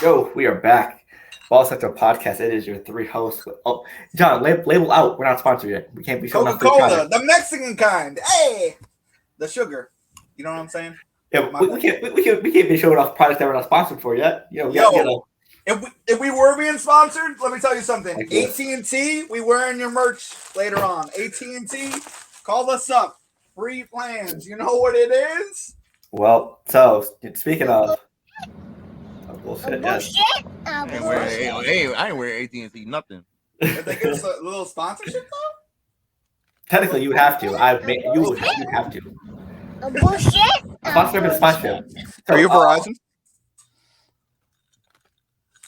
Yo, we are back. Ball Sector Podcast. It is your three hosts. Oh, John, label out. We're not sponsored yet. We can't be showing off free Coca-Cola, product. the Mexican kind. Hey, the sugar. You know what I'm saying? Yeah, we can't be showing off products that we're not sponsored for yet. If we were being sponsored, let me tell you something. Like this. AT&T, we wearing your merch later on. AT&T, call us up. Free plans. You know what it is? Well, so speaking of bullshit, yes. I ain't wearing AT&T nothing. If they give us a little sponsorship though. Technically, you would have to. You'd have to. Sponsorship is sponsorship. So, Are you Verizon?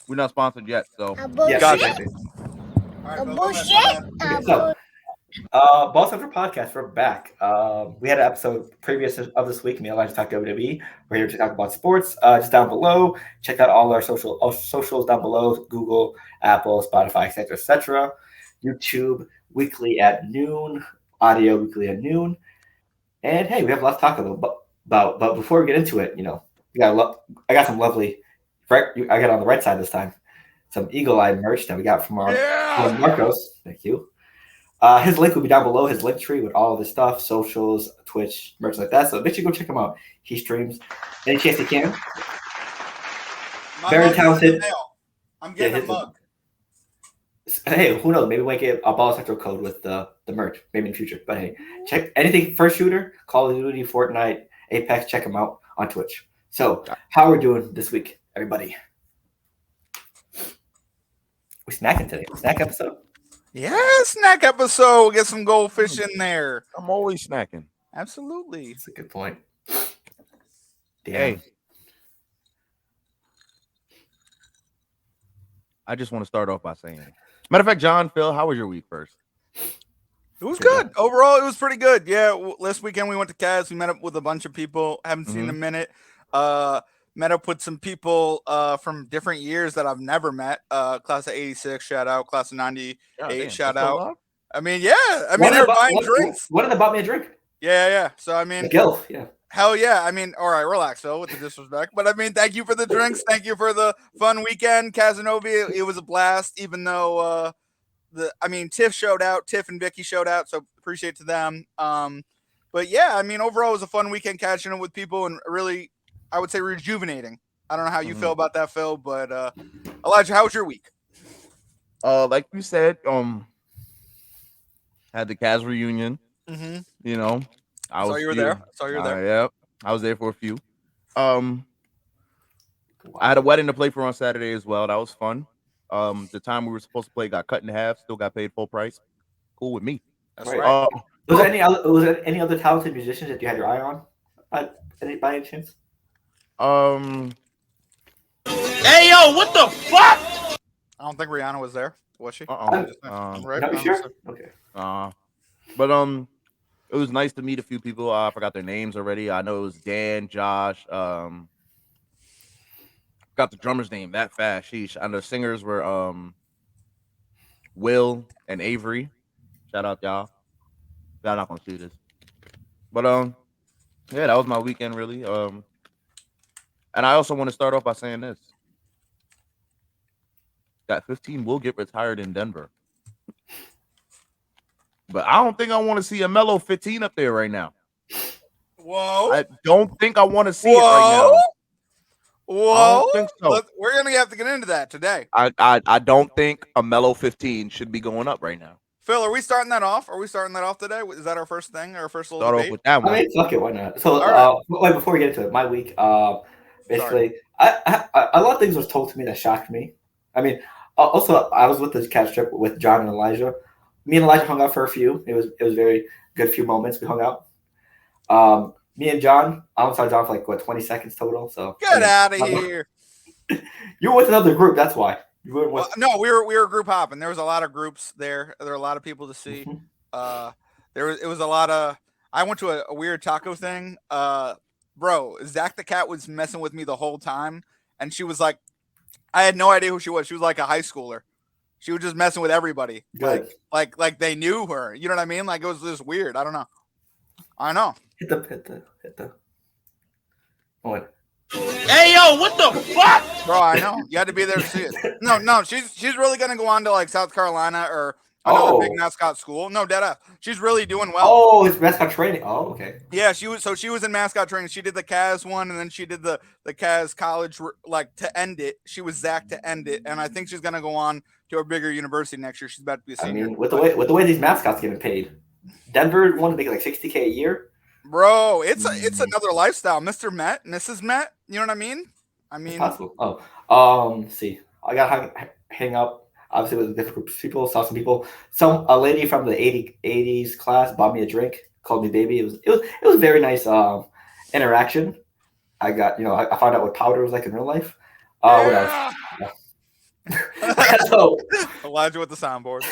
We're not sponsored yet, so Yeah, gotcha. All right, So, Ball Center Podcast, we're back. We had an episode previous of this week. Me and Elijah talked WWE. We're here to talk about sports. Just down below, check out all our socials down below: Google, Apple, Spotify, etc. YouTube weekly at noon. Audio weekly at noon. And hey, we have a lot to talk about. But before we get into it, I got some lovely. Right, I got on the right side this time. Some Eagle Eye merch that we got from our Marcos. Thank you. His link will be down below, his link tree with all of his stuff, socials, Twitch, merch like that. So make sure you go check him out. He streams any chance he can. Very talented. I'm getting a mug. Hey, who knows? Maybe we might get a Ball Sector code with the merch, maybe in the future. But hey, check anything first shooter, Call of Duty, Fortnite, Apex, check him out on Twitch. So how we're doing this week, everybody? We snacking today. Snack episode? Yeah, snack episode. We'll get some goldfish in there. I'm always snacking. Absolutely. That's a good point. Damn. Hey, I just want to start off by saying, matter of fact, John, Phil, how was your week first? It was good. Overall, it was pretty good. Yeah, last weekend we went to Cavs. We met up with a bunch of people. Haven't seen in a minute. Met up with some people from different years that I've never met. Class of 86, shout out. Class of 98, shout out. I mean, yeah. I mean, they're buying drinks. What did they bought me a drink? Yeah. So, I mean. Gilf, yeah. Hell yeah. I mean, all right, relax, Phil, with the disrespect. But, I mean, thank you for the drinks. Thank you for the fun weekend. Casanova, it was a blast, even though Tiff and Vicky showed out, so appreciate to them. But, yeah, I mean, overall, it was a fun weekend catching up with people and really, I would say, rejuvenating. I don't know how you feel about that, Phil, but Elijah, how was your week? Like you said, had the Cavs reunion. You know, I saw you were there. Yeah, I was there for a few. I had a wedding to play for on Saturday as well. That was fun. The time we were supposed to play got cut in half. Still got paid full price. Cool with me. That's right. Was there any other talented musicians that you had your eye on? By any chance? Hey yo, what the fuck? I don't think Rihanna was there. Was she? Right? Are you sure? Okay. But it was nice to meet a few people. I forgot their names already. I know it was Dan, Josh. Got the drummer's name that fast. Sheesh. And the singers were Will and Avery. Shout out y'all. Y'all not gonna see this. But yeah, that was my weekend really. And I also want to start off by saying this. That 15 will get retired in Denver. But I don't think I want to see a Melo 15 up there right now. Whoa. I don't think I want to see it right now. Whoa. I don't think so. We're going to have to get into that today. I don't think a Melo 15 should be going up right now. Phil, are we starting that off? Today? Is that our first thing? Our first little debate? Off with that one. I mean, fuck it, why not? So, wait, before we get into it, my week, basically, a lot of things was told to me that shocked me. I mean, also, I was with this catch trip with John and Elijah. Me and Elijah hung out for a few. It was very good few moments. We hung out. Me and John, I almost saw John for 20 seconds total. So get out of here. You were with another group. That's why. No, we were group hopping. There was a lot of groups there. There were a lot of people to see. It was a lot of. I went to a weird taco thing. Bro, Zach the cat was messing with me the whole time, and she was like, I had no idea who she was. She was like a high schooler. She was just messing with everybody. Good. Like they knew her. You know what I mean? Like it was just weird. I don't know. I know. Hit the. What? Hey yo, what the fuck? Bro, I know. You had to be there to see it. No, she's really gonna go on to like South Carolina or another big mascot school. No, dead ass. She's really doing well. Oh, it's mascot training. Oh, okay. Yeah, she was in mascot training. She did the Cavs one, and then she did the Cavs college like to end it. She was Zach to end it, and I think she's gonna go on to a bigger university next year. She's about to be a senior. I mean, with the way these mascots getting paid, Denver wanted to make like $60K a year. Bro, it's another lifestyle, Mr. Met, Mrs. Met. You know what I mean? It's possible. Oh, let's see. I got hang up. Obviously, with a different group of people, saw some people. A lady from the 80s class bought me a drink, called me baby. It was a very nice interaction. I got I found out what powder was like in real life. What else? Yeah. So Elijah with the soundboard.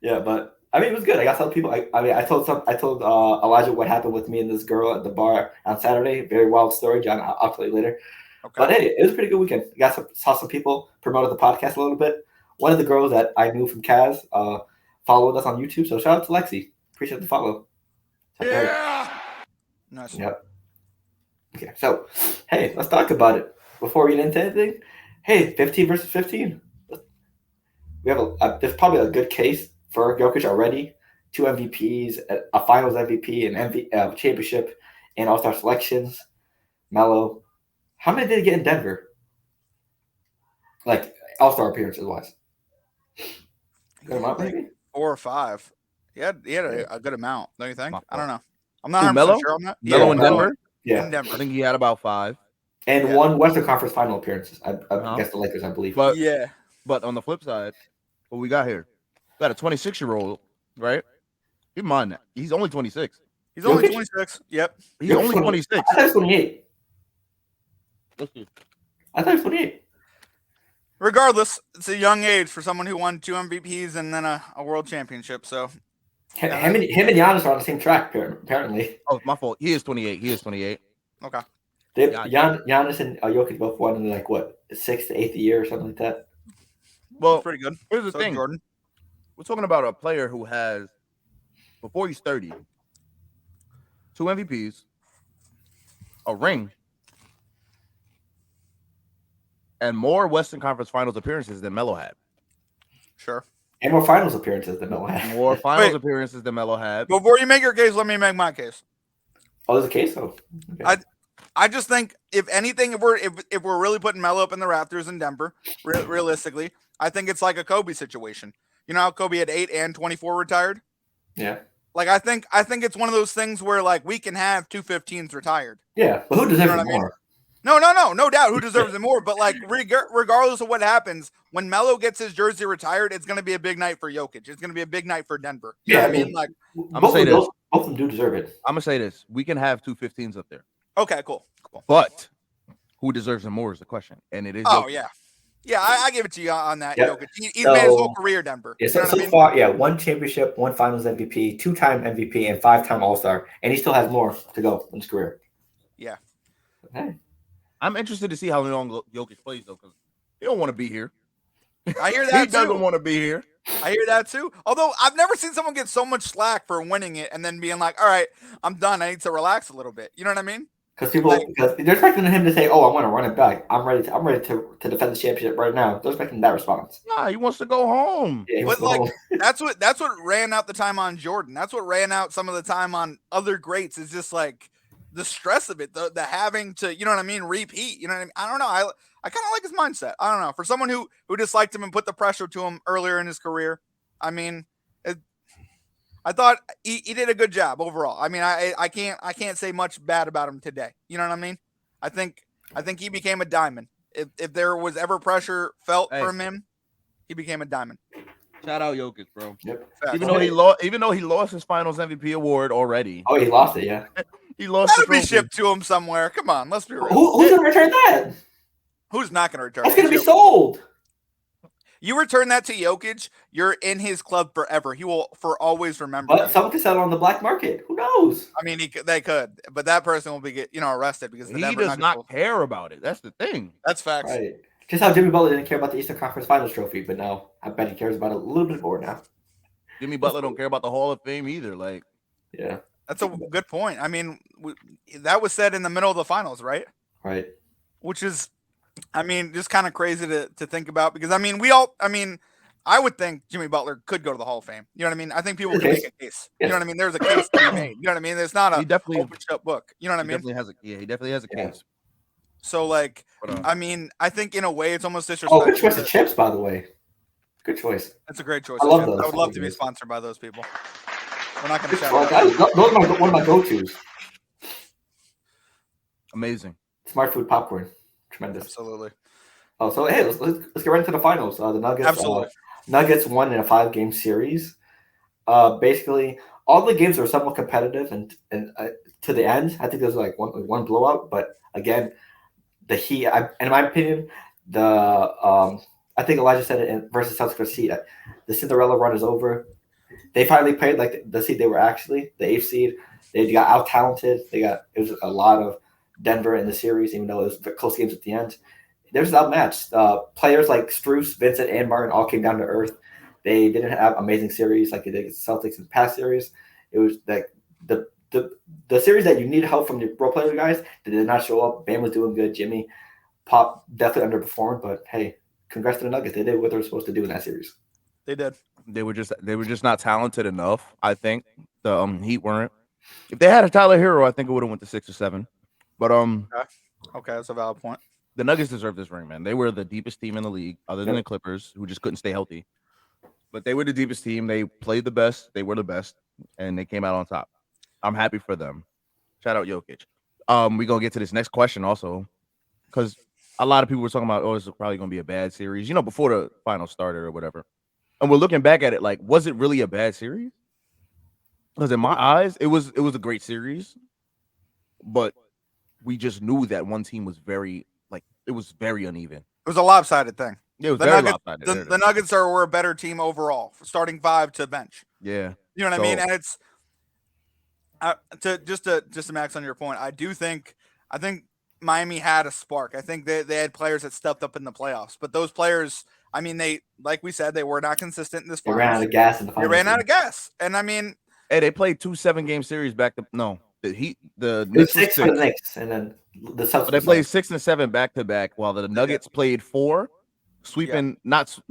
Yeah, but I mean it was good. I got some people. I told Elijah what happened with me and this girl at the bar on Saturday. Very wild story, John. I'll tell you later. Okay. But hey, it was a pretty good weekend. Saw some people, promoted the podcast a little bit. One of the girls that I knew from Kaz followed us on YouTube. So shout out to Lexi. Appreciate the follow. Yeah. Nice. Yep. Okay, so hey, let's talk about it before we get into anything. Hey, 15 versus 15. We have there's probably a good case for Jokic already. 2 MVPs, a Finals MVP, an championship, and All-Star selections. Melo. How many did he get in Denver? Like All-Star appearances wise. Good amount, maybe? 4 or 5. He had a good amount, don't you think? I don't know. I'm not 100% sure on that. Melo in Denver? Yeah. In Denver. I think he had about 5. And 1 Western Conference final appearances. I guess the Lakers, I believe. But on the flip side, what we got here? We got a 26-year-old, right? Keep in mind that. He's only 26. He's only 26. Yep. He's only 26. I thought he was 28. Let's see. I thought he was 28. Regardless, it's a young age for someone who won 2 MVPs and then a world championship. So him and Giannis are on the same track, apparently. Oh, my fault. He is 28. Okay. Giannis and Jokic both won in like what, 6th to 8th year or something like that. Well, that's pretty good. Here's the thing, Jordan. We're talking about a player who has, before he's 30, 2 MVPs, a ring, and more Western Conference Finals appearances than Melo had. Sure. And more finals appearances than Melo had. More finals appearances than Melo had. Before you make your case, let me make my case. Oh, there's a case? Oh, okay. I just think, if anything, if we're really putting Melo up in the Raptors in Denver, realistically, I think it's like a Kobe situation. You know how Kobe had 8 and 24 retired? Yeah. Like, I think it's one of those things where, like, we can have 2 15s retired. Yeah, but who deserves it more? No doubt who deserves it more. But, like, regardless of what happens, when Melo gets his jersey retired, it's going to be a big night for Jokic. It's going to be a big night for Denver. You know what I mean? Like, I'm going to say this. Both of them do deserve it. I'm going to say this. We can have 2 15s up there. Okay, cool. But who deserves it more is the question. And it is Jokic. Yeah. Yeah, I give it to you on that, Jokic. He's made his whole career Denver. Yeah, so far, 1 championship, 1 finals MVP, 2-time MVP, and 5-time All-Star. And he still has more to go in his career. Yeah. Okay. I'm interested to see how long Jokic plays, though, because he don't want to be here. I hear that, He doesn't want to be here. I hear that, too. Although, I've never seen someone get so much slack for winning it and then being like, all right, I'm done. I need to relax a little bit. You know what I mean? Because they're expecting him to say, "Oh, I want to run it back. I'm ready to defend the championship right now." They're expecting that response. Nah, he wants to go home. Yeah, but like that's what ran out the time on Jordan. That's what ran out some of the time on other greats. Is just like the stress of it, the having to, you know what I mean, repeat. You know what I mean? I don't know. I kind of like his mindset. I don't know. For someone who disliked him and put the pressure to him earlier in his career, I mean, I thought he did a good job overall. I mean, I can't say much bad about him today. You know what I mean? I think he became a diamond. If there was ever pressure felt from him, he became a diamond. Shout out Jokic, bro. Yep. Even though he lost his Finals MVP award already. Oh, he lost it, yeah. He lost. That'll be shipped to him somewhere. Come on, let's be real. Who's gonna return that? Who's not gonna return? That's gonna be sold. You return that to Jokic, you're in his club forever. He will for always remember. But someone could sell it on the black market. Who knows? I mean, they could, but that person will be arrested because he does not care about it. That's the thing. That's facts. Right. Just how Jimmy Butler didn't care about the Eastern Conference Finals trophy, but now I bet he cares about it a little bit more now. Jimmy Butler don't care about the Hall of Fame either. Like, yeah, That's a good point. I mean, that was said in the middle of the finals, right? Right. Which is, I mean, just kind of crazy to think about because I mean, I would think Jimmy Butler could go to the Hall of Fame. You know what I mean? I think people can make a case. You know what I mean? There's a case to be made. You know what I mean? It's not He a definitely, open shut book. You know what I he mean? definitely has a, he definitely has a case. So like, But, I mean, I think in a way it's almost Oh, disrespectful. good choice of chips, by the way. Good choice. That's a great choice. I Of love chips. those. I would love to be Those. sponsored by those people. We're not going to Good shout choice. it out. Those are one of my go-tos. Amazing. Smart food popcorn. Tremendous. Absolutely. Oh, so hey, let's get right into the finals. The Nuggets. Absolutely. Nuggets won in a 5-game series. Basically, all the games were somewhat competitive, and to the end, I think there was like one blowout. But again, the Heat, in my opinion, I think Elijah said it versus Celtics Heat. The Cinderella run is over. They finally played like the seed they were actually, the 8th seed. They got out talented. It was a lot of Denver in the series, even though it was close games at the end. They was outmatched. Players like Strus, Vincent, and Martin all came down to earth. They didn't have amazing series like they did against the Celtics in the past series. It was like the series that you need help from the role player guys. They did not show up. Bam was doing good. Jimmy, Pop definitely underperformed, but hey, congrats to the Nuggets. They did what they were supposed to do in that series. They did. They were just not talented enough. I think the Heat weren't. If they had a Tyler Hero, I think it would have went to 6 or 7. But Okay, that's a valid point. the Nuggets deserve this ring, man. They were the deepest team in the league, other than the Clippers, who just couldn't stay healthy. But they were the deepest team. They played the best. They were the best, and they came out on top. I'm happy for them. Shout out Jokic. We're gonna get to this next question also, because a lot of people were talking about, oh, it's probably gonna be a bad series, before the final started or whatever. And we're looking back at it like, was it really a bad series? Because in my eyes, it was a great series, but we just knew that one team was it was very uneven. It was a lopsided thing. It was very lopsided. The Nuggets were a better team overall, starting 5 to bench. Yeah, you know what I mean. And it's to max on your point. I think Miami had a spark. I think they had players that stepped up in the playoffs, but those players, I mean, they, like we said, they were not consistent in this finals. They ran out of gas in the finals. They ran out of gas, and I mean, hey, they played 2 7-game series back to the Knicks 6 for the Knicks, and then the Celtics. So they played 6 and 7 back to back, while the Nuggets played 4, sweeping 6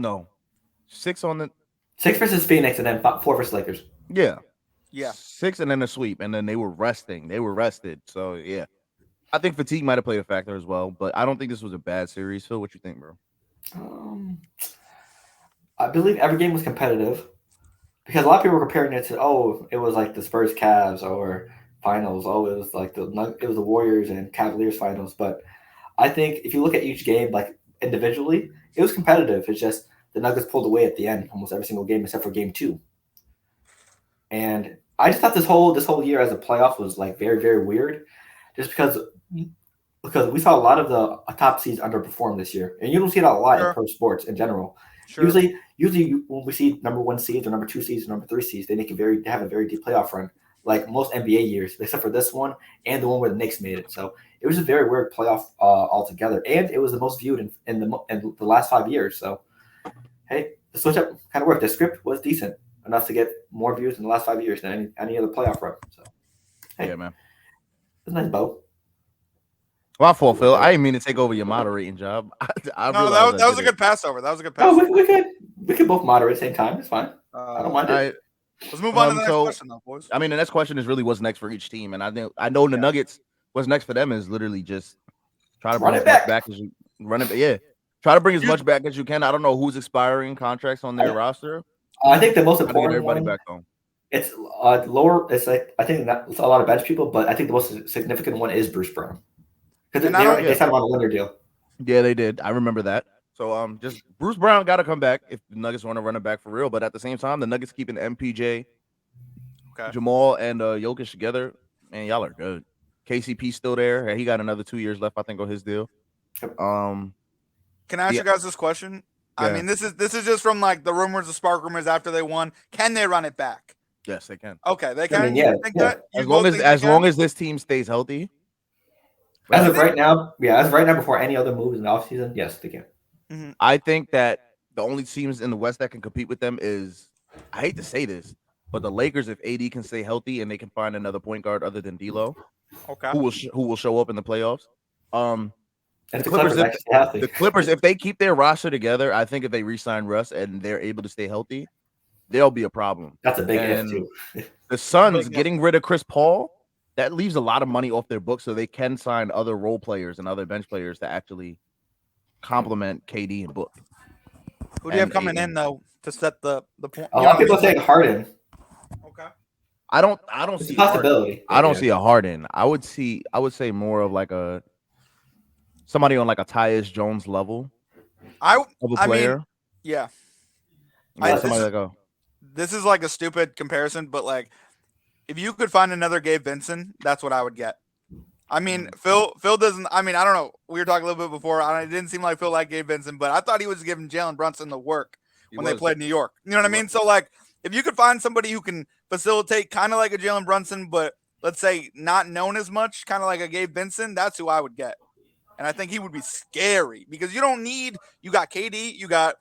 on the 6 versus Phoenix, and then 4 versus Lakers. Yeah. 6 and then a sweep, and then they were resting. They were rested. So yeah, I think fatigue might have played a factor as well, but I don't think this was a bad series. Phil, what you think, bro? I believe every game was competitive because a lot of people were comparing it to, it was like the Spurs Cavs or finals. It was like the Warriors and Cavaliers finals. But I think if you look at each game like individually, it was competitive. It's just the Nuggets pulled away at the end almost every single game except for game 2. And I just thought this whole year as a playoff was like very, very weird, just because we saw a lot of the top seeds underperform this year, and you don't see it a lot in pro sports in general. Sure. Usually when we see number 1 seeds or number 2 seeds or number 3 seeds, they have a very deep playoff run, like most NBA years, except for this one and the one where the Knicks made it. So it was a very weird playoff altogether, and it was the most viewed in the last 5 years. So hey, the switch up kind of worked. The script was decent enough to get more views in the last 5 years than any other playoff run. So hey, yeah, man, it's a nice bow. My fault, Phil. I didn't mean to take over your moderating job. No, that was a good passover. That was a good passover. Oh, we could both moderate at the same time. It's fine. I don't mind it. Let's move on to the next question, though, boys. I mean, the next question is really what's next for each team, and I know the Nuggets. What's next for them is literally just try to bring as much back as you run it. Yeah, try to bring as much back as you can. I don't know who's expiring contracts on their roster. I think the most important everybody back home. It's lower. It's like I think that's a lot of bench people, but I think the most significant one is Bruce Brown because they signed him on a lender deal. Yeah, they did. I remember that. So just Bruce Brown got to come back if the Nuggets want to run it back for real. But at the same time, the Nuggets keeping MPJ, Jamal, and Jokic together, man, y'all are good. KCP's still there. He got another 2 years left, I think, on his deal. Can I ask you guys this question? Yeah. I mean, this is just from like the rumors, the spark rumors after they won. Can they run it back? Yes, they can. Okay, they can. I mean, yeah. As long as this team stays healthy. As of right now, before any other moves in the offseason, yes, they can. Mm-hmm. I think that the only teams in the West that can compete with them is, I hate to say this, But the Lakers, if AD can stay healthy and they can find another point guard other than D'Lo, Okay. who will show up in the playoffs, That's the Clippers, actually healthy. the Clippers, if they keep their roster together, I think if they re-sign Russ and they're able to stay healthy, there'll be a problem. That's a big if And too. the Suns getting rid of Chris Paul, that leaves a lot of money off their books, so they can sign other role players and other bench players to actually complement KD and Book. Who do you have coming in though to set the point? A lot of people are saying Harden. Okay. I don't It's see a possibility. I don't see a Harden. I would say more of like somebody on like a Tyus Jones level. I player. mean, yeah. This is like a stupid comparison, but like if you could find another Gabe Vincent, that's what I would get. I mean, Phil doesn't. I mean, I don't know. We were talking a little bit before. It didn't seem like Phil liked Gabe Vincent, but I thought he was giving Jalen Brunson the work when they played New York. You know what I mean? So like, if you could find somebody who can facilitate, kind of like a Jalen Brunson, but let's say not known as much, kind of like a Gabe Vincent, that's who I would get. And I think he would be scary because you don't need. You got KD, you got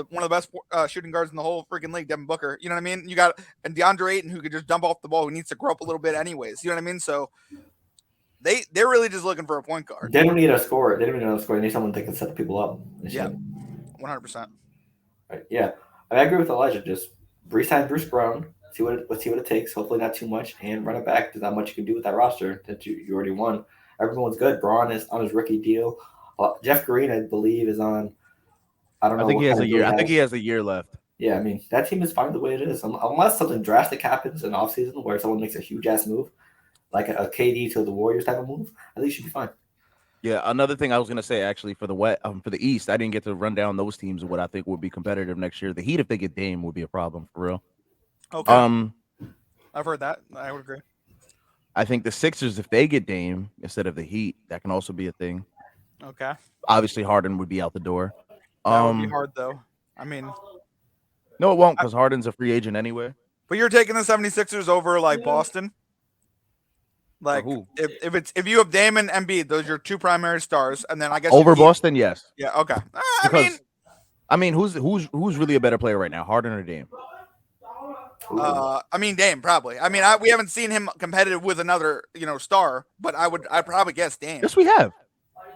one of the best shooting guards in the whole freaking league, Devin Booker. You know what I mean? You got and DeAndre Ayton who could just dump off the ball, who needs to grow up a little bit anyways. You know what I mean? So they're really just looking for a point guard. They don't need a scorer. They don't need a scorer. They need someone that can set people up. Yeah, 100%. Right. Yeah, I agree with Elijah. Just re-sign Bruce Brown. See what it takes. Hopefully not too much, and run it back. There's not much you can do with that roster that you already won. Everyone's good. Braun is on his rookie deal. Jeff Green, I believe, is on. I don't know. I think he has a year. I think he has a year left. Yeah, I mean that team is fine the way it is, unless something drastic happens in the offseason where someone makes a huge ass move, like a KD to the Warriors type of move. I think it should be fine. Yeah, another thing I was gonna say actually for the East, I didn't get to run down those teams and what I think would be competitive next year. The Heat, if they get Dame, would be a problem for real. Okay. I've heard that. I would agree. I think the Sixers, if they get Dame instead of the Heat, that can also be a thing. Okay. Obviously, Harden would be out the door. That would be hard though. I mean, no, it won't because Harden's a free agent anyway. But you're taking the 76ers over like Boston. Like if you have Dame and Embiid, those are your two primary stars, and then I guess over Boston, yes. Yeah. Okay. I mean, who's really a better player right now, Harden or Dame? I mean Dame probably. I mean, we haven't seen him competitive with another star, but I'd probably guess Dame. Yes, we have.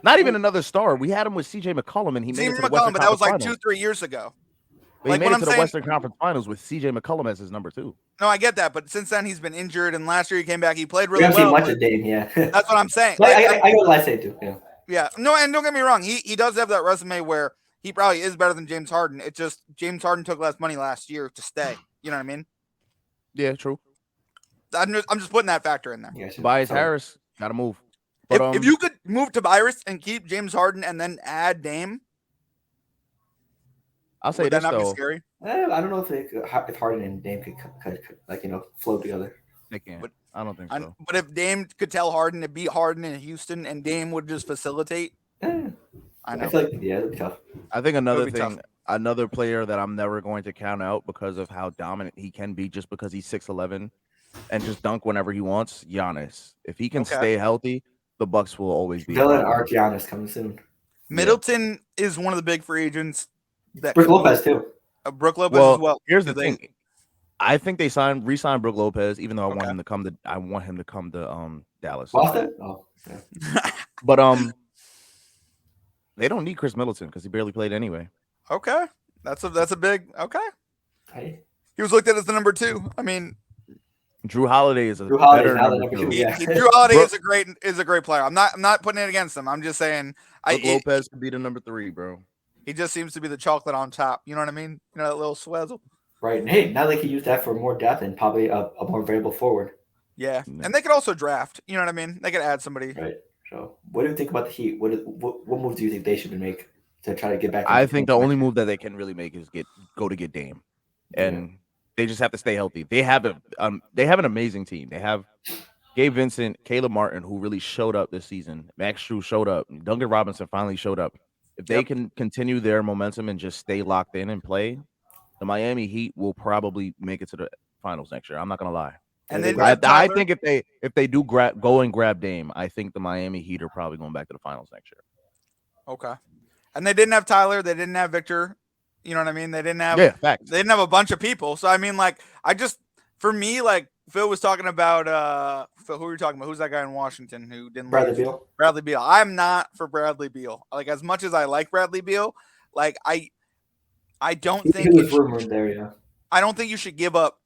Not even another star. We had him with CJ McCollum, and he made it to the Western Conference Finals. But that was like 2-3 years ago. But he made it to the Western Conference Finals with CJ McCollum as his number 2. No, I get that, but since then he's been injured, and last year he came back. He played really well. We haven't seen much of Dame, yeah. That's what I'm saying. I go Last say too. Yeah. Yeah. No, and don't get me wrong. He does have that resume where he probably is better than James Harden. It's just James Harden took less money last year to stay. You know what I mean? Yeah, true. I'm just putting that factor in there. Yeah, Tobias Harris, gotta move. But, if you could move Tobias and keep James Harden and then add Dame, I'll say would this that not though. Be scary? I don't know if Harden and Dame could flow together. They can't. But, I don't think so. But if Dame could tell Harden to beat Harden in Houston and Dame would just facilitate, I know. I feel like it'd be tough. I think another player that I'm never going to count out because of how dominant he can be, just because he's 6'11" and just dunk whenever he wants. Giannis, if he can stay healthy, the Bucks will always be. Dylan Art Giannis coming soon. Middleton is one of the big free agents. Brook Lopez too. Brook Lopez as well. Here's the thing. I think they re-signed Brook Lopez, even though I want him to come to Dallas. Boston? Oh, yeah. But they don't need Chris Middleton because he barely played anyway. Okay. That's a big Hey. He was looked at as the number 2. I mean, Drew Holiday is better number 2. Yeah. Drew Holiday is a great player. I'm not putting it against him. I'm just saying Lopez could be the number 3, bro. He just seems to be the chocolate on top. You know what I mean? You know, that little swazzle. Right. And hey, now they could use that for more depth and probably a more variable forward. Yeah. And they could also draft. You know what I mean? They could add somebody. Right. So what do you think about the Heat? What moves do you think they should make to try to get back? I think the only move that they can really make is go to get Dame. And they just have to stay healthy. They have an amazing team. They have Gabe Vincent, Caleb Martin, who really showed up this season. Max Strus showed up. Duncan Robinson finally showed up. If they can continue their momentum and just stay locked in and play, the Miami Heat will probably make it to the finals next year. I'm not gonna lie. And then I think if they do go and grab Dame, I think the Miami Heat are probably going back to the finals next year. Okay. And they didn't have Tyler. They didn't have Victor. You know what I mean? They didn't have facts. they didn't have a bunch of people. So I mean, like, for me, like Phil was talking about Phil, who were you talking about? Who's that guy in Washington who didn't Bradley leave? Beal. Bradley Beal. I'm not for Bradley Beal. Like, as much as I like Bradley Beal, like I don't think he was rumored there, yeah. I don't think you should give up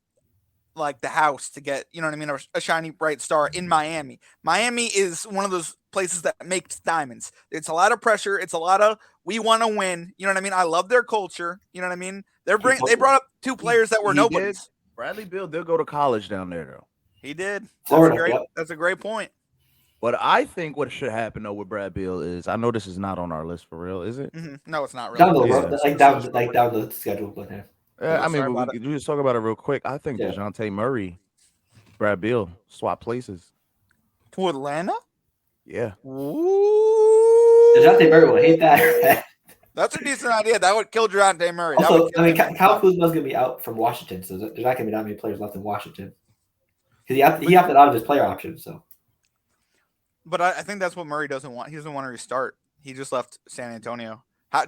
like the house to get, you know what I mean, a shiny bright star in Miami. Miami is one of those places that makes diamonds. It's a lot of pressure. It's a lot of we want to win. You know what I mean? I love their culture. You know what I mean? They brought up two players that were nobodies. Bradley Beal did go to college down there though. He did. Florida, That's a great point. But I think what should happen though with Brad Beal is, I know this is not on our list for real, is it? Mm-hmm. No, it's not really. Down the road, down the schedule with him. I mean, we just talk about it real quick. I think DeJounte Murray, Brad Beal swap places to Atlanta. Yeah. Ooh. DeJounte Murray would hate that. That's a decent idea. That would kill DeJounte Murray. Also, I mean, Kyle Kuzma's going to be out from Washington, so there's not going to be that many players left in Washington. Because he opted out of his player option, so. But I think that's what Murray doesn't want. He doesn't want to restart. He just left San Antonio.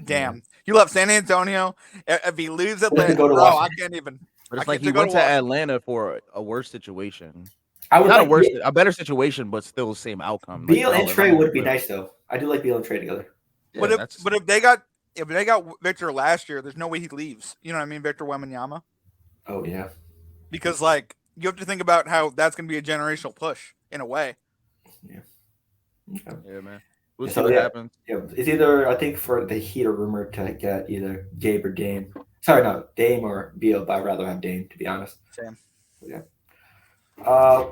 Damn. You left San Antonio. If he leaves Atlanta, I can't even. But it's like he went to Atlanta for a worse situation. A better situation, but still the same outcome. Beal and Trey would be nice, though. I do like Beal and Trey together. Yeah, but if they got Victor last year, there's no way he leaves. You know what I mean? Victor Wembanyama. Oh, yeah. Because, like, you have to think about how that's going to be a generational push in a way. Yeah. Okay. Yeah, man. We'll see what happens. Yeah, it's either, I think, for the Heat are rumored to get either Gabe or Dame. Sorry, no, Dame or Beal, but I'd rather have Dame, to be honest. Same. Yeah.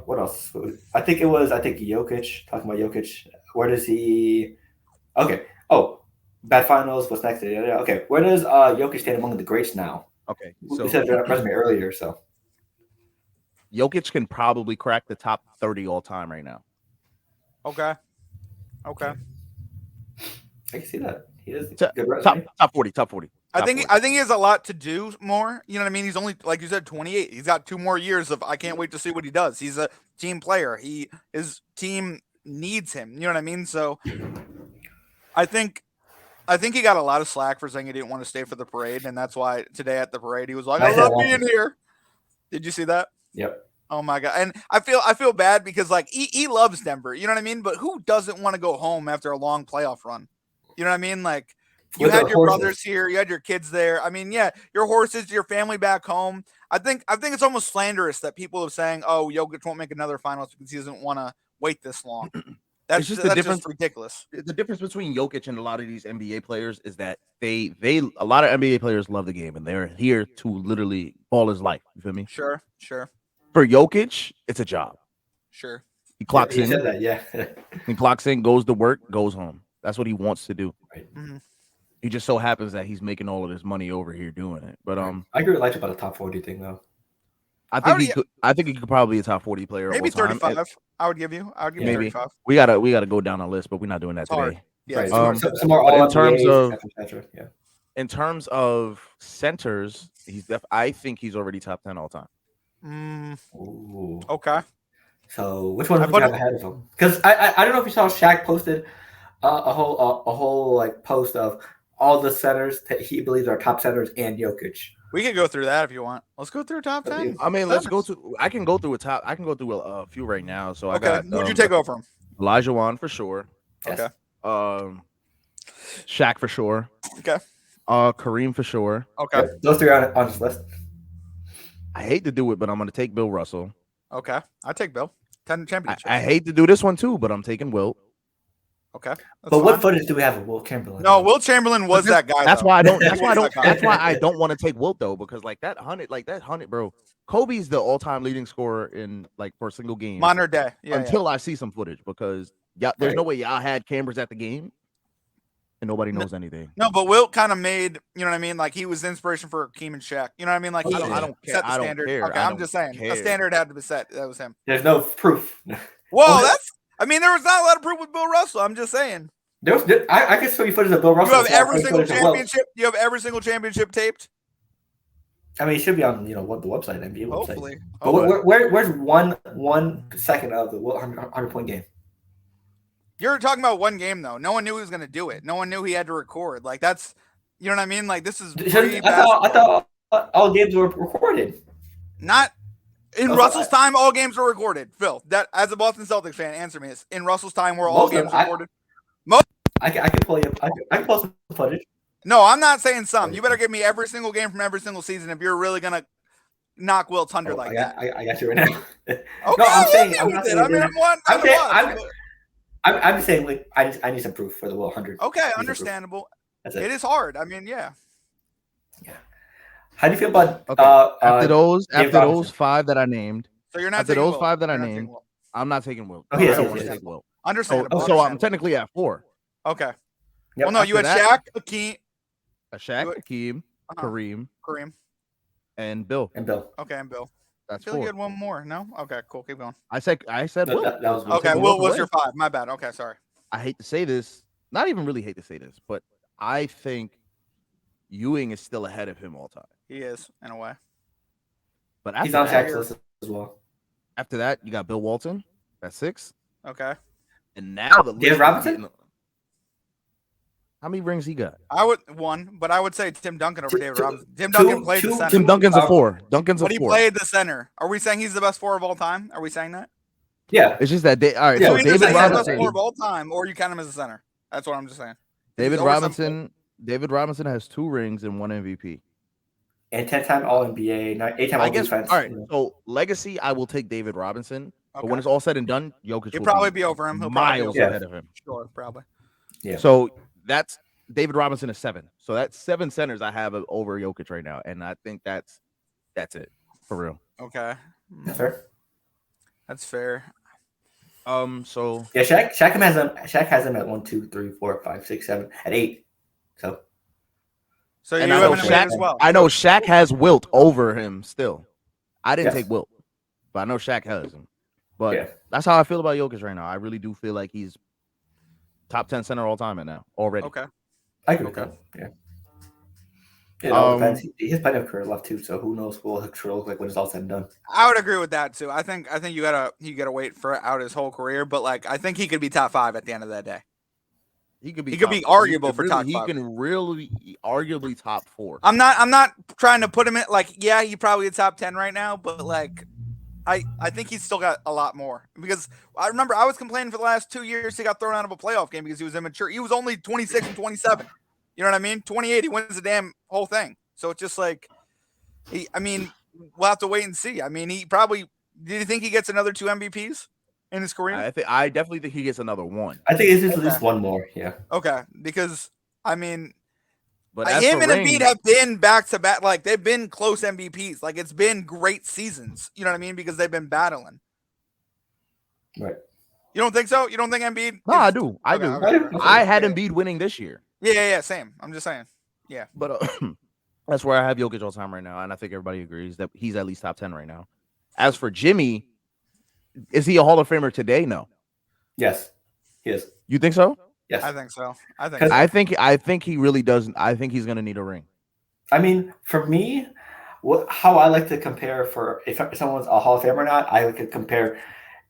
What else? I think Jokic, talking about Jokic. Where does he – okay. Oh, bad finals. What's next? Yeah. Okay. Where does Jokic stand among the greats now? Okay. So, we said that resume earlier, so. Jokic can probably crack the top 30 all time right now. Okay. I can see that. He is top 40. I think he has a lot to do more. You know what I mean? He's only, like you said, 28. He's got 2 more years of I can't wait to see what he does. He's a team player. His team needs him. You know what I mean? So I think he got a lot of slack for saying he didn't want to stay for the parade, and that's why today at the parade he was like, I love being here. Did you see that? Yep. Oh my God. And I feel bad because like he loves Denver. You know what I mean? But who doesn't want to go home after a long playoff run? You know what I mean? Like you had your brothers here, you had your kids there. I mean, yeah, your horses, your family back home. I think it's almost slanderous that people are saying, "Oh, Jokic won't make another finals because he doesn't want to wait this long." That's just ridiculous. The difference between Jokic and a lot of these NBA players is that a lot of NBA players love the game and they're here to literally ball his life. You feel me? Sure. For Jokic, it's a job. Sure. He clocks in. He said that, yeah. He clocks in, goes to work, goes home. That's what he wants to do. Right. Mm-hmm. He just so happens that he's making all of this money over here doing it. But I agree with Elijah about the top 40 thing though. I think he could probably be a top 40 player. Maybe all time. 35. I would give you maybe 35. We gotta go down a list, but we're not doing that today. Yeah. Right. Some more in terms of centers, I think he's already top 10 all time. Okay. So which one would you have ahead of him? Because I don't know if you saw Shaq posted a whole like post of all the centers that he believes are top centers and Jokic. We can go through that if you want. Let's go through top 10. I mean, I can go through a few right now. So okay. I got. Who'd you take over him? Elijah Wan for sure. Okay. Shaq for sure. Okay. Kareem for sure. Okay. Those 3 are on this list. I hate to do it, but I'm going to take Bill Russell. Okay. I take Bill. 10 championships. I hate to do this one too, but I'm taking Wilt. Okay. But what footage do we have of Wilt Chamberlain? No, Wilt Chamberlain was that guy. That's why I don't. That's why I don't want to take Wilt though, because like that 100, bro. Kobe's the all-time leading scorer in like for a single game. Modern day. Yeah. Until I see some footage, because there's no way y'all had cameras at the game, and nobody knows anything. No, but Wilt kind of made, you know what I mean? Like he was the inspiration for Hakeem and Shaq. You know what I mean? Like I don't care. Set the standard. Okay, I'm just saying a standard had to be set. That was him. There's no proof. Whoa, there was not a lot of proof with Bill Russell. I'm just saying. I can show you footage of Bill Russell. You have every single championship. You have every single championship taped. I mean, it should be on the website, NBA website. Hopefully. But where's 1 second of the 100-point game? You're talking about one game though. No one knew he was going to do it. No one knew he had to record. Like that's You know what I mean? Like this is I thought all games were recorded. Not in Also, Russell's time. All games were recorded. Phil, that as a Boston Celtics fan, answer me this: in Russell's time, were all games recorded? I can pull you. I can pull some footage. No, I'm not saying some. You better give me every single game from every single season if you're really gonna knock Wilt's 100 like that. I got you right now. Okay, No, I'm saying I'm not it. saying. I mean, I'm just saying like I need some proof for the Will 100. Okay, understandable. That's it is hard. I mean, yeah. How do you feel about after those 5 that I named? So you're not after taking those Will. 5 that I named. I'm not taking Will. Oh, yes, I don't want to take Will. Understandable. So I'm technically at 4. Okay. Yep. Well, no, you had Shaq, Hakeem, Kareem, and Bill. Okay, and Bill. That's I feel 4. you had one more. No. Okay. Cool. Keep going. I said Will. That was okay. Will was your 5. My bad. Okay. Sorry. I hate to say this. Not even really hate to say this, but I think Ewing is still ahead of him all time. He is in a way. But he's on Shaq's list as well. After that, you got Bill Walton. That's 6. Okay. And now the David Robinson. How many rings he got? I would 1, but I would say Tim Duncan over David Robinson. Tim Duncan played the center. Tim Duncan's a 4. But he played the center. Are we saying he's the best 4 of all time? Are we saying that? Yeah. It's just that all right. Yeah, so David David Robinson Robinson, the best 4 of all time, or you count him as a center. That's what I'm just saying. David Robinson has 2 rings and 1 MVP. And 10-time All-NBA, 8-time All-Defense. All right. So legacy, I will take David Robinson. But when it's all said and done, Jokic will probably be over him. He'll miles ahead of him. Sure, probably. Yeah. So that's David Robinson is 7. So that's 7 centers I have over Jokic right now, and I think that's it for real. Okay. That's fair. That's fair. So yeah, Shaq has him at 1, 2, 3, 4, 5, 6, 7, at 8. So you and have Shaq as well. I know Shaq has Wilt over him still. I didn't take Wilt, but I know Shaq has him. But that's how I feel about Jokic right now. I really do feel like he's top 10 center all time right now already. Okay. I agree with that. Yeah. It all depends. He has plenty of career left too, so who knows what he'll look like when it's all said and done. I would agree with that too. I think you gotta wait for out his whole career, but like I think he could be top 5 at the end of that day. He could be arguable for top 5. He can really arguably top 4. I'm not trying to put him in he probably a top 10 right now, but like I think he's still got a lot more because I remember I was complaining for the last 2 years he got thrown out of a playoff game because he was immature. He was only 26 and 27. You know what I mean? 28, he wins the damn whole thing. So it's just like, we'll have to wait and see. I mean, did you think he gets another 2 MVPs in his career? I definitely think he gets another 1. I think it's just at least 1 more. Yeah. Okay. Because, but him and Embiid have been back-to-back. Like, they've been close MVPs. Like, it's been great seasons. You know what I mean? Because they've been battling. Right. You don't think so? You don't think Embiid? No, I do. I do. Okay. I had Embiid winning this year. Yeah, same. I'm just saying. Yeah. But that's where I have Jokic all time right now, and I think everybody agrees that he's at least top 10 right now. As for Jimmy, is he a Hall of Famer today? No. Yes, he is. You think so? Yes, I think so. I think he really doesn't. I think he's gonna need a ring. I mean, for me, how I like to compare for if someone's a Hall of Famer or not, I like to compare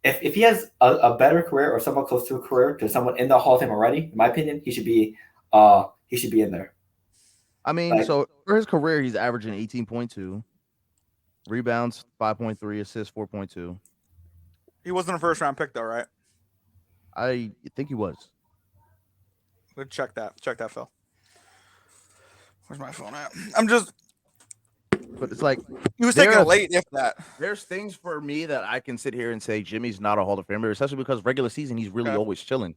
if he has a better career or someone close to a career to someone in the Hall of Fame already. In my opinion, he should be in there. I mean, so for his career, he's averaging 18.2 rebounds, 5.3 assists, 4.2. He wasn't a first-round pick, though, right? I think he was. We'll check that. Check that, Phil. Where's my phone at? I'm just. But it's like he was taking it late, if that. There's things for me that I can sit here and say Jimmy's not a Hall of Famer, especially because regular season he's really always chilling.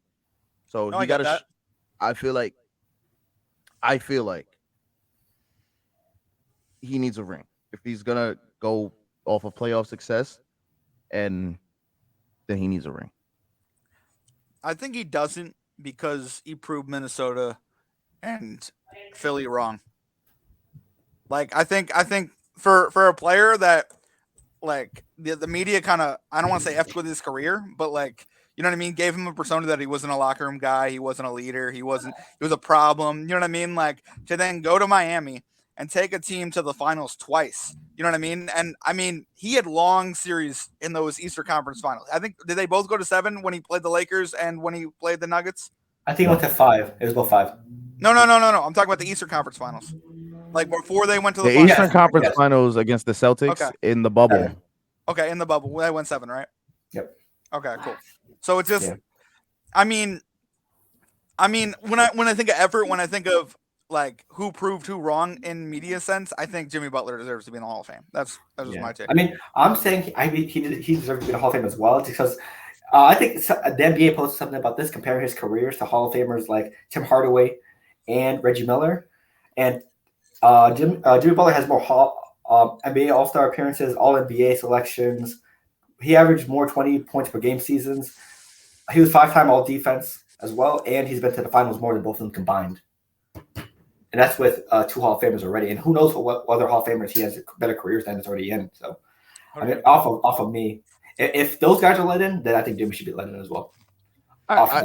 So you got to. I feel like he needs a ring if he's gonna go off of playoff success, and then he needs a ring. I think he doesn't because he proved Minnesota and Philly wrong. Like I think for a player that like the media kind of, I don't want to say effed with his career, but like, you know what I mean? Gave him a persona that he wasn't a locker room guy. He wasn't a leader. He was a problem. You know what I mean? Like to then go to Miami and take a team to the finals twice. You know what I mean? And I mean, he had long series in those Eastern Conference finals. I think, did they both go to 7 when he played the Lakers and when he played the Nuggets? I think it went to 5. It was about 5. No. I'm talking about the Eastern Conference Finals. Like before they went to the The finals. Eastern Conference yes. Finals against the Celtics Okay. in the bubble. 7. Okay, in the bubble. They went 7, right? Yep. Okay, cool. So it's just Yeah. I mean when I think of effort, when I think of like who proved who wrong in media sense, I think Jimmy Butler deserves to be in the Hall of Fame. That's just my take. I mean, I'm saying he deserves to be in the Hall of Fame as well because I think the NBA posted something about this, comparing his careers to Hall of Famers like Tim Hardaway and Reggie Miller, and Jimmy Butler has more NBA All Star appearances, All NBA selections. He averaged more 20 points per game seasons. He was 5-time All Defense as well, and he's been to the finals more than both of them combined. And that's with 2 Hall of Famers already. And who knows what other Hall of Famers he has better careers than is already in. So, I mean, off of me, if those guys are let in, then I think Jimmy should be let in as well. I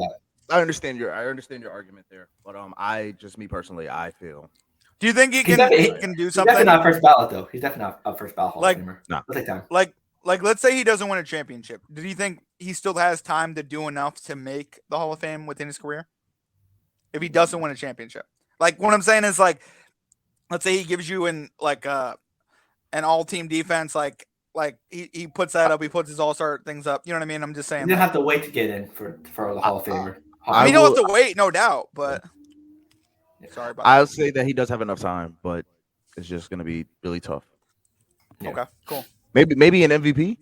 understand your argument there, but me personally, I feel. Do you think he can do something? He's definitely not first ballot though. He's definitely not a first ballot Hall of Famer. No. It'll take time. Like let's say he doesn't win a championship. Do you think he still has time to do enough to make the Hall of Fame within his career? If he doesn't win a championship, like what I'm saying is like, let's say he gives you an all team defense, like he puts that up, he puts his all-star things up. You know what I mean? I'm just saying. You didn't have to wait to get in for the Hall of Famer. I mean, he'll have to wait, no doubt. But sorry about I'll say that he does have enough time, but it's just going to be really tough. Yeah. Okay, cool. Maybe an MVP.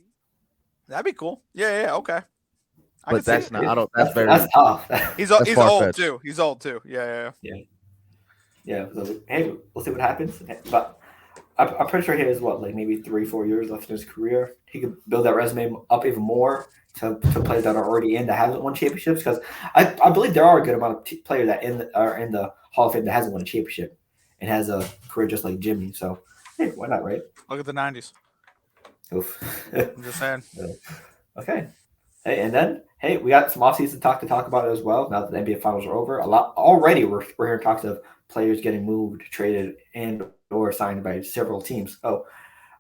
That'd be cool. Yeah. Okay. But that's not. I don't. That's tough. He's old too. He's old too. Yeah. So, hey, we'll see what happens. But I'm pretty sure he has like maybe 3-4 years left in his career. He could build that resume up even more to players that are already in that haven't won championships. Because I believe there are a good amount of players that are in the Hall of Fame that hasn't won a championship and has a career just like Jimmy. So hey, why not, right? Look at the 90s. Oof. I'm just saying. Okay. Hey, and then we got some offseason talk to talk about it as well. Now that the NBA Finals are over, we're hearing talks of players getting moved, traded, and or signed by several teams. Oh,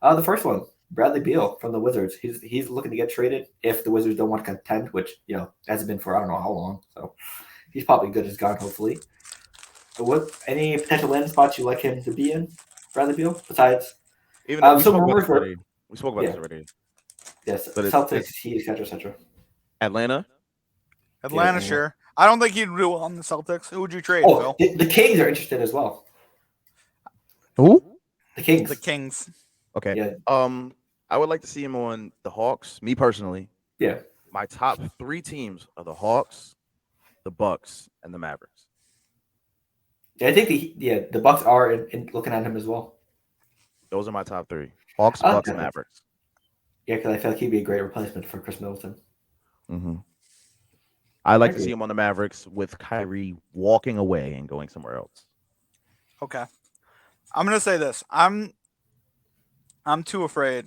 the first one, Bradley Beal from the Wizards. He's looking to get traded if the Wizards don't want to contend, which hasn't been for I don't know how long. So he's probably good as gone. Hopefully. What any potential landing spots you like him to be in, Bradley Beal? Besides, even we spoke about this already. Yes, Celtics, Heat, etc. Atlanta, sure. I don't think he'd do well on the Celtics. Who would you trade? Oh, the Kings are interested as well. Who? The Kings. The Kings. Okay. Yeah. I would like to see him on the Hawks. Me personally. Yeah. My top 3 teams are the Hawks, the Bucks, and the Mavericks. Yeah, I think the Bucks are in looking at him as well. Those are my top 3: Hawks, Bucks, and Mavericks. Yeah, because I feel like he'd be a great replacement for Chris Middleton. Mm-hmm. I'd like to see him on the Mavericks with Kyrie walking away and going somewhere else. Okay. I'm gonna say this. I'm too afraid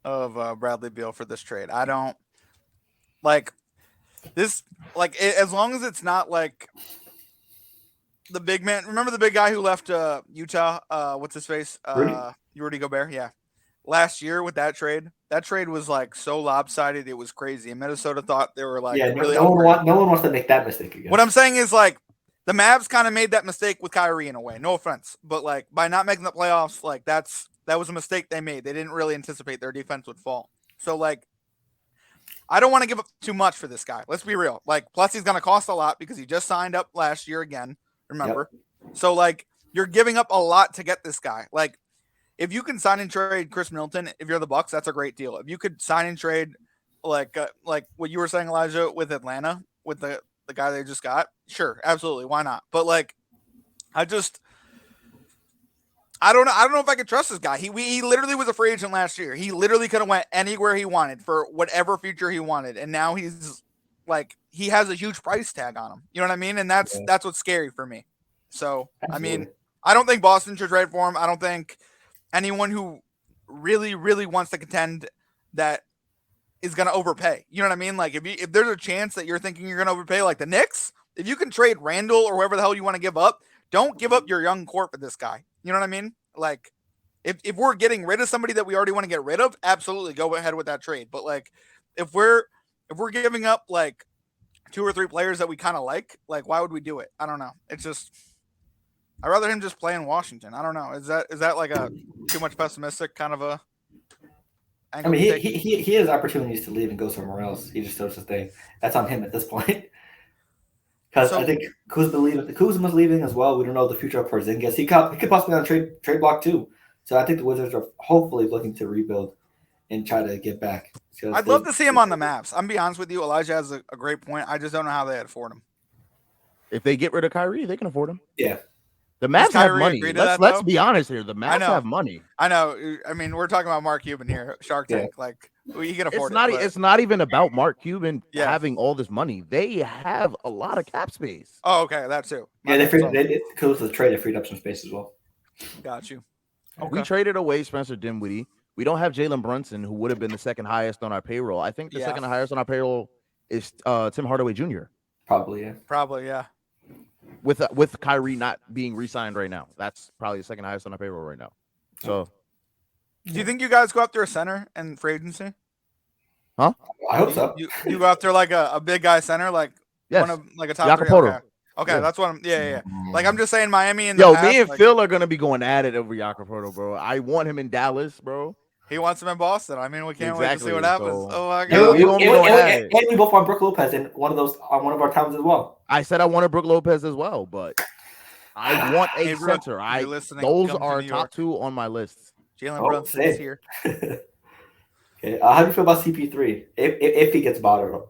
of Bradley Beal for this trade. I don't like this. Like as long as it's not like the big man. Remember the big guy who left Utah? What's his face? Rudy Gobert. Yeah. Last year with that trade was like so lopsided. It was crazy. And Minnesota thought they were like really. No one wants to make that mistake again. What I'm saying is like the Mavs kind of made that mistake with Kyrie in a way. No offense, but like by not making the playoffs, like that was a mistake they made. They didn't really anticipate their defense would fall. So like, I don't want to give up too much for this guy. Let's be real. Like, plus he's going to cost a lot because he just signed up last year again. Remember? Yep. So like, you're giving up a lot to get this guy. Like, if you can sign and trade Chris Middleton, if you're the Bucks, that's a great deal. If you could sign and trade like what you were saying, Elijah, with Atlanta, with the guy they just got, sure, absolutely, why not? But like, I don't know if I could trust this guy. He literally was a free agent last year. He literally could have went anywhere he wanted for whatever future he wanted, and now he's like he has a huge price tag on him. You know what I mean? And that's what's scary for me. So absolutely. I mean, I don't think Boston should trade for him. I don't think anyone who really, really wants to contend that is going to overpay. You know what I mean? Like if there's a chance that you're thinking you're going to overpay, like the Knicks, if you can trade Randall or whoever the hell you want to give up, don't give up your young core for this guy. You know what I mean? Like if we're getting rid of somebody that we already want to get rid of, absolutely go ahead with that trade. But like if we're giving up like 2 or 3 players that we kind of like, why would we do it? I don't know. It's just I'd rather him just play in Washington. I don't know. Is that like a too much pessimistic kind of a I angle? mean, to take? he has opportunities to leave and go somewhere else. He just chose to stay. That's on him at this point. Because I So think Kuzma's leaving as well. We don't know the future of Porzingis. He could possibly be on trade block too. So I think the Wizards are hopefully looking to rebuild and try to get back. I'd love to see him on the Mavs. I'm gonna be honest with you. Elijah has a great point. I just don't know how they afford him. If they get rid of Kyrie, they can afford him. Yeah. The Mavs have money. Let's be honest here. The Mavs have money. I know. I mean, we're talking about Mark Cuban here, Shark Tank. Yeah. Like, he can afford it. It's not even about Mark Cuban having all this money. They have a lot of cap space. Oh, okay, that too. Yeah, because of the trade, they freed up some space as well. Got you. Okay. We traded away Spencer Dinwiddie. We don't have Jalen Brunson, who would have been the second highest on our payroll. I think the second highest on our payroll is Tim Hardaway Jr. Probably, yeah. With Kyrie not being re-signed right now, that's probably the second highest on our payroll right now. So, do you think you guys go after a center in free agency? Huh? I hope so. You go after like a big guy center, like one of like a top Jakob. Okay, that's what I'm. Yeah. Like I'm just saying, Miami and me and Phil are gonna be going at it over Jakob, bro. I want him in Dallas, bro. He wants him in Boston. I mean, we can't wait to see what happens. So, oh my god! And we both want Brook Lopez in one of our times as well. I said I wanted Brook Lopez as well, but I want a center. Those are top two on my list. Jalen Brunson is here. Okay, how do you feel about CP3 if he gets bought out?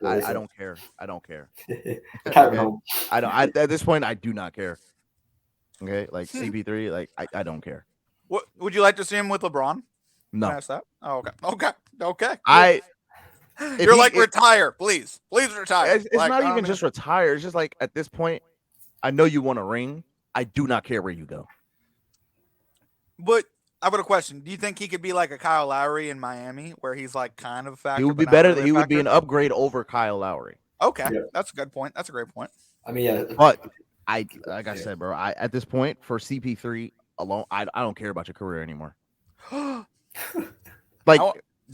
I don't care. I don't care. At this point, I do not care. Okay, like CP3, like I don't care. What would you like to see him with LeBron? No. Can I ask that? Oh, okay. You're retire, please retire. It's not even just retire. It's just like at this point, I know you want a ring. I do not care where you go. But I've got a question. Do you think he could be like a Kyle Lowry in Miami, where he's like kind of a factor? He would be better. He would be an upgrade over Kyle Lowry. Okay, that's a good point. That's a great point. I mean, yeah. But I said, bro, at this point for CP3 alone, I don't care about your career anymore. Like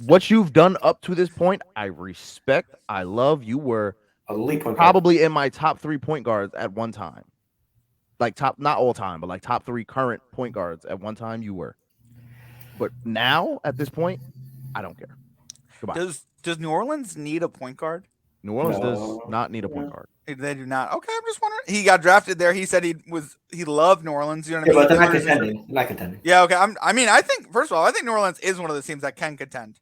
what you've done up to this point, I respect. I love. You were probably in my top 3 point guards at one time. Like top, not all time, but like top 3 current point guards at one time. You were. But now at this point, I don't care. Goodbye. Does New Orleans need a point guard? New Orleans does not need a point guard. They do not. Okay, I'm just wondering. He got drafted there. He said he loved New Orleans. You know what I mean? But they're not contending. They're not contending. Yeah. Okay. I think first of all, I think New Orleans is one of the teams that can contend.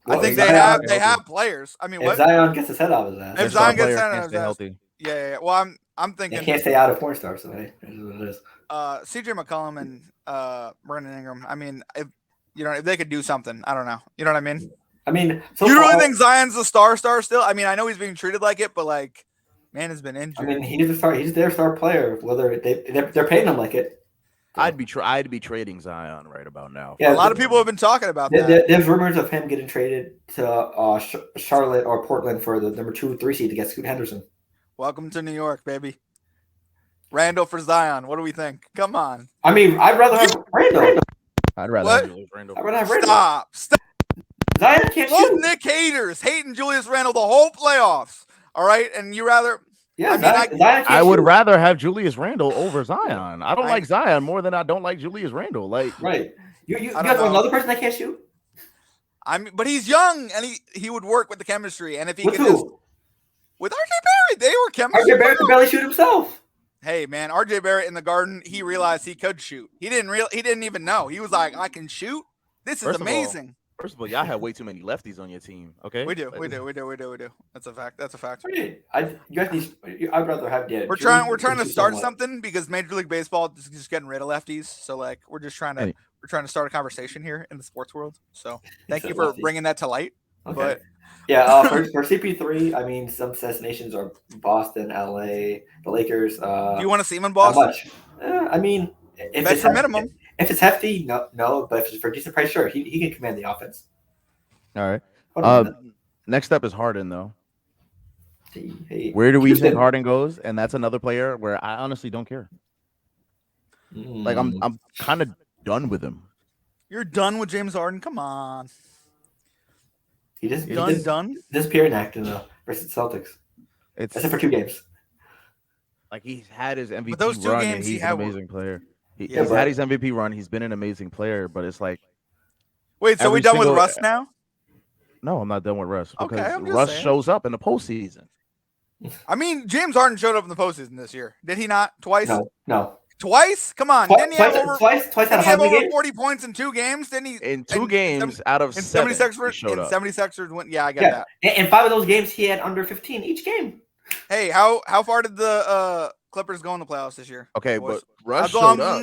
I think they have players. I mean, if Zion gets his head out of his ass, if Zion gets his head out of his ass, healthy. Yeah. Well, I'm thinking they can't stay out of porn stars. So hey, that's what it is. CJ McCollum and Brandon Ingram. I mean, if they could do something, I don't know. You know what I mean? I mean, you really think Zion's the star still? I mean, I know he's being treated like it, but like, man has been injured. I mean, he's a star. He's their star player. Whether they're paying him like it. I'd be trading Zion right about now. Yeah, a lot of people have been talking about that. There's rumors of him getting traded to Charlotte or Portland for the number 2 or 3 seed to get Scoot Henderson. Welcome to New York, baby. Randall for Zion. What do we think? Come on. I mean, I'd rather have Randall. I'd rather have Julius Randall. I'd rather have Randall. Stop. Zion can't shoot. Nick haters hating Julius Randall the whole playoffs. All right, and you rather. Yeah, I would rather have Julius Randall over Zion. I don't like Zion more than I don't like Julius Randall. Like, right? You got another person that can't shoot. I mean, but he's young and he would work with the chemistry. And if he with could who? With RJ Barrett, they were chemistry. RJ Barrett could barely shoot himself. Hey man, RJ Barrett in the Garden, he realized he could shoot. He didn't even know. He was like, I can shoot. This is amazing. First of all, y'all have way too many lefties on your team. Okay, we do. That's a fact. I'd rather have. Yeah, we're trying to start something because Major League Baseball is just getting rid of lefties. So like, we're trying to start a conversation here in the sports world. So thank you for bringing that to light. Okay. But yeah, for CP3, I mean, some destinations are Boston, LA, the Lakers. Do you want to see him in Boston? How much? I mean, if it's minimum. If it's hefty, no. But if it's for a decent price, sure, he can command the offense. All right. Next up is Harden, though. Hey, where do we think Harden goes? And that's another player where I honestly don't care. Like I'm kind of done with him. You're done with James Harden? Come on. He just done. Disappearing acting though versus Celtics. Except for 2 games. Like he's had his MVP those 2 run, games and he he's had an were- amazing player. He's Yeah, had his MVP run. He's been an amazing player, but it's like wait, so we every done with single- Russ now? no, I'm not done with Russ Okay, because I'm just Russ saying. shows up in the postseason. I mean, James Harden showed up in the postseason this year. Did he not? Twice? No. Twice? Come on. Didn't he have over Twice didn't had he have 100 over games? 40 points in 2 games? Didn't he? In 2 games out of 7, 76ers went. Yeah, I get that. And 5 of those games he had under 15 each game. Hey, how far did the Clippers go in the playoffs this year? Okay, boys? but Russ showed up.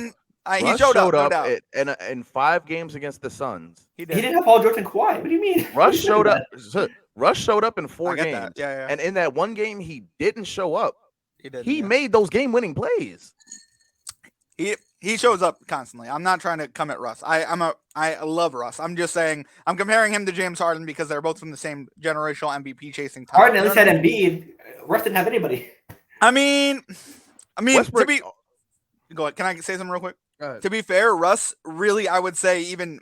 He showed up, no doubt. in 5 games against the Suns. He didn't have Paul George and Kawhi. What do you mean? Russ showed up. Russ showed up in 4 I get games. that. Yeah. And in that one game he didn't show up. He made those game-winning plays. He shows up constantly. I'm not trying to come at Russ. I love Russ. I'm just saying I'm comparing him to James Harden because they're both from the same generational MVP chasing time. Harden at least had Embiid. Russ didn't have anybody. I mean, Westbrook, go ahead. Can I say something real quick? To be fair, Russ really, I would say, even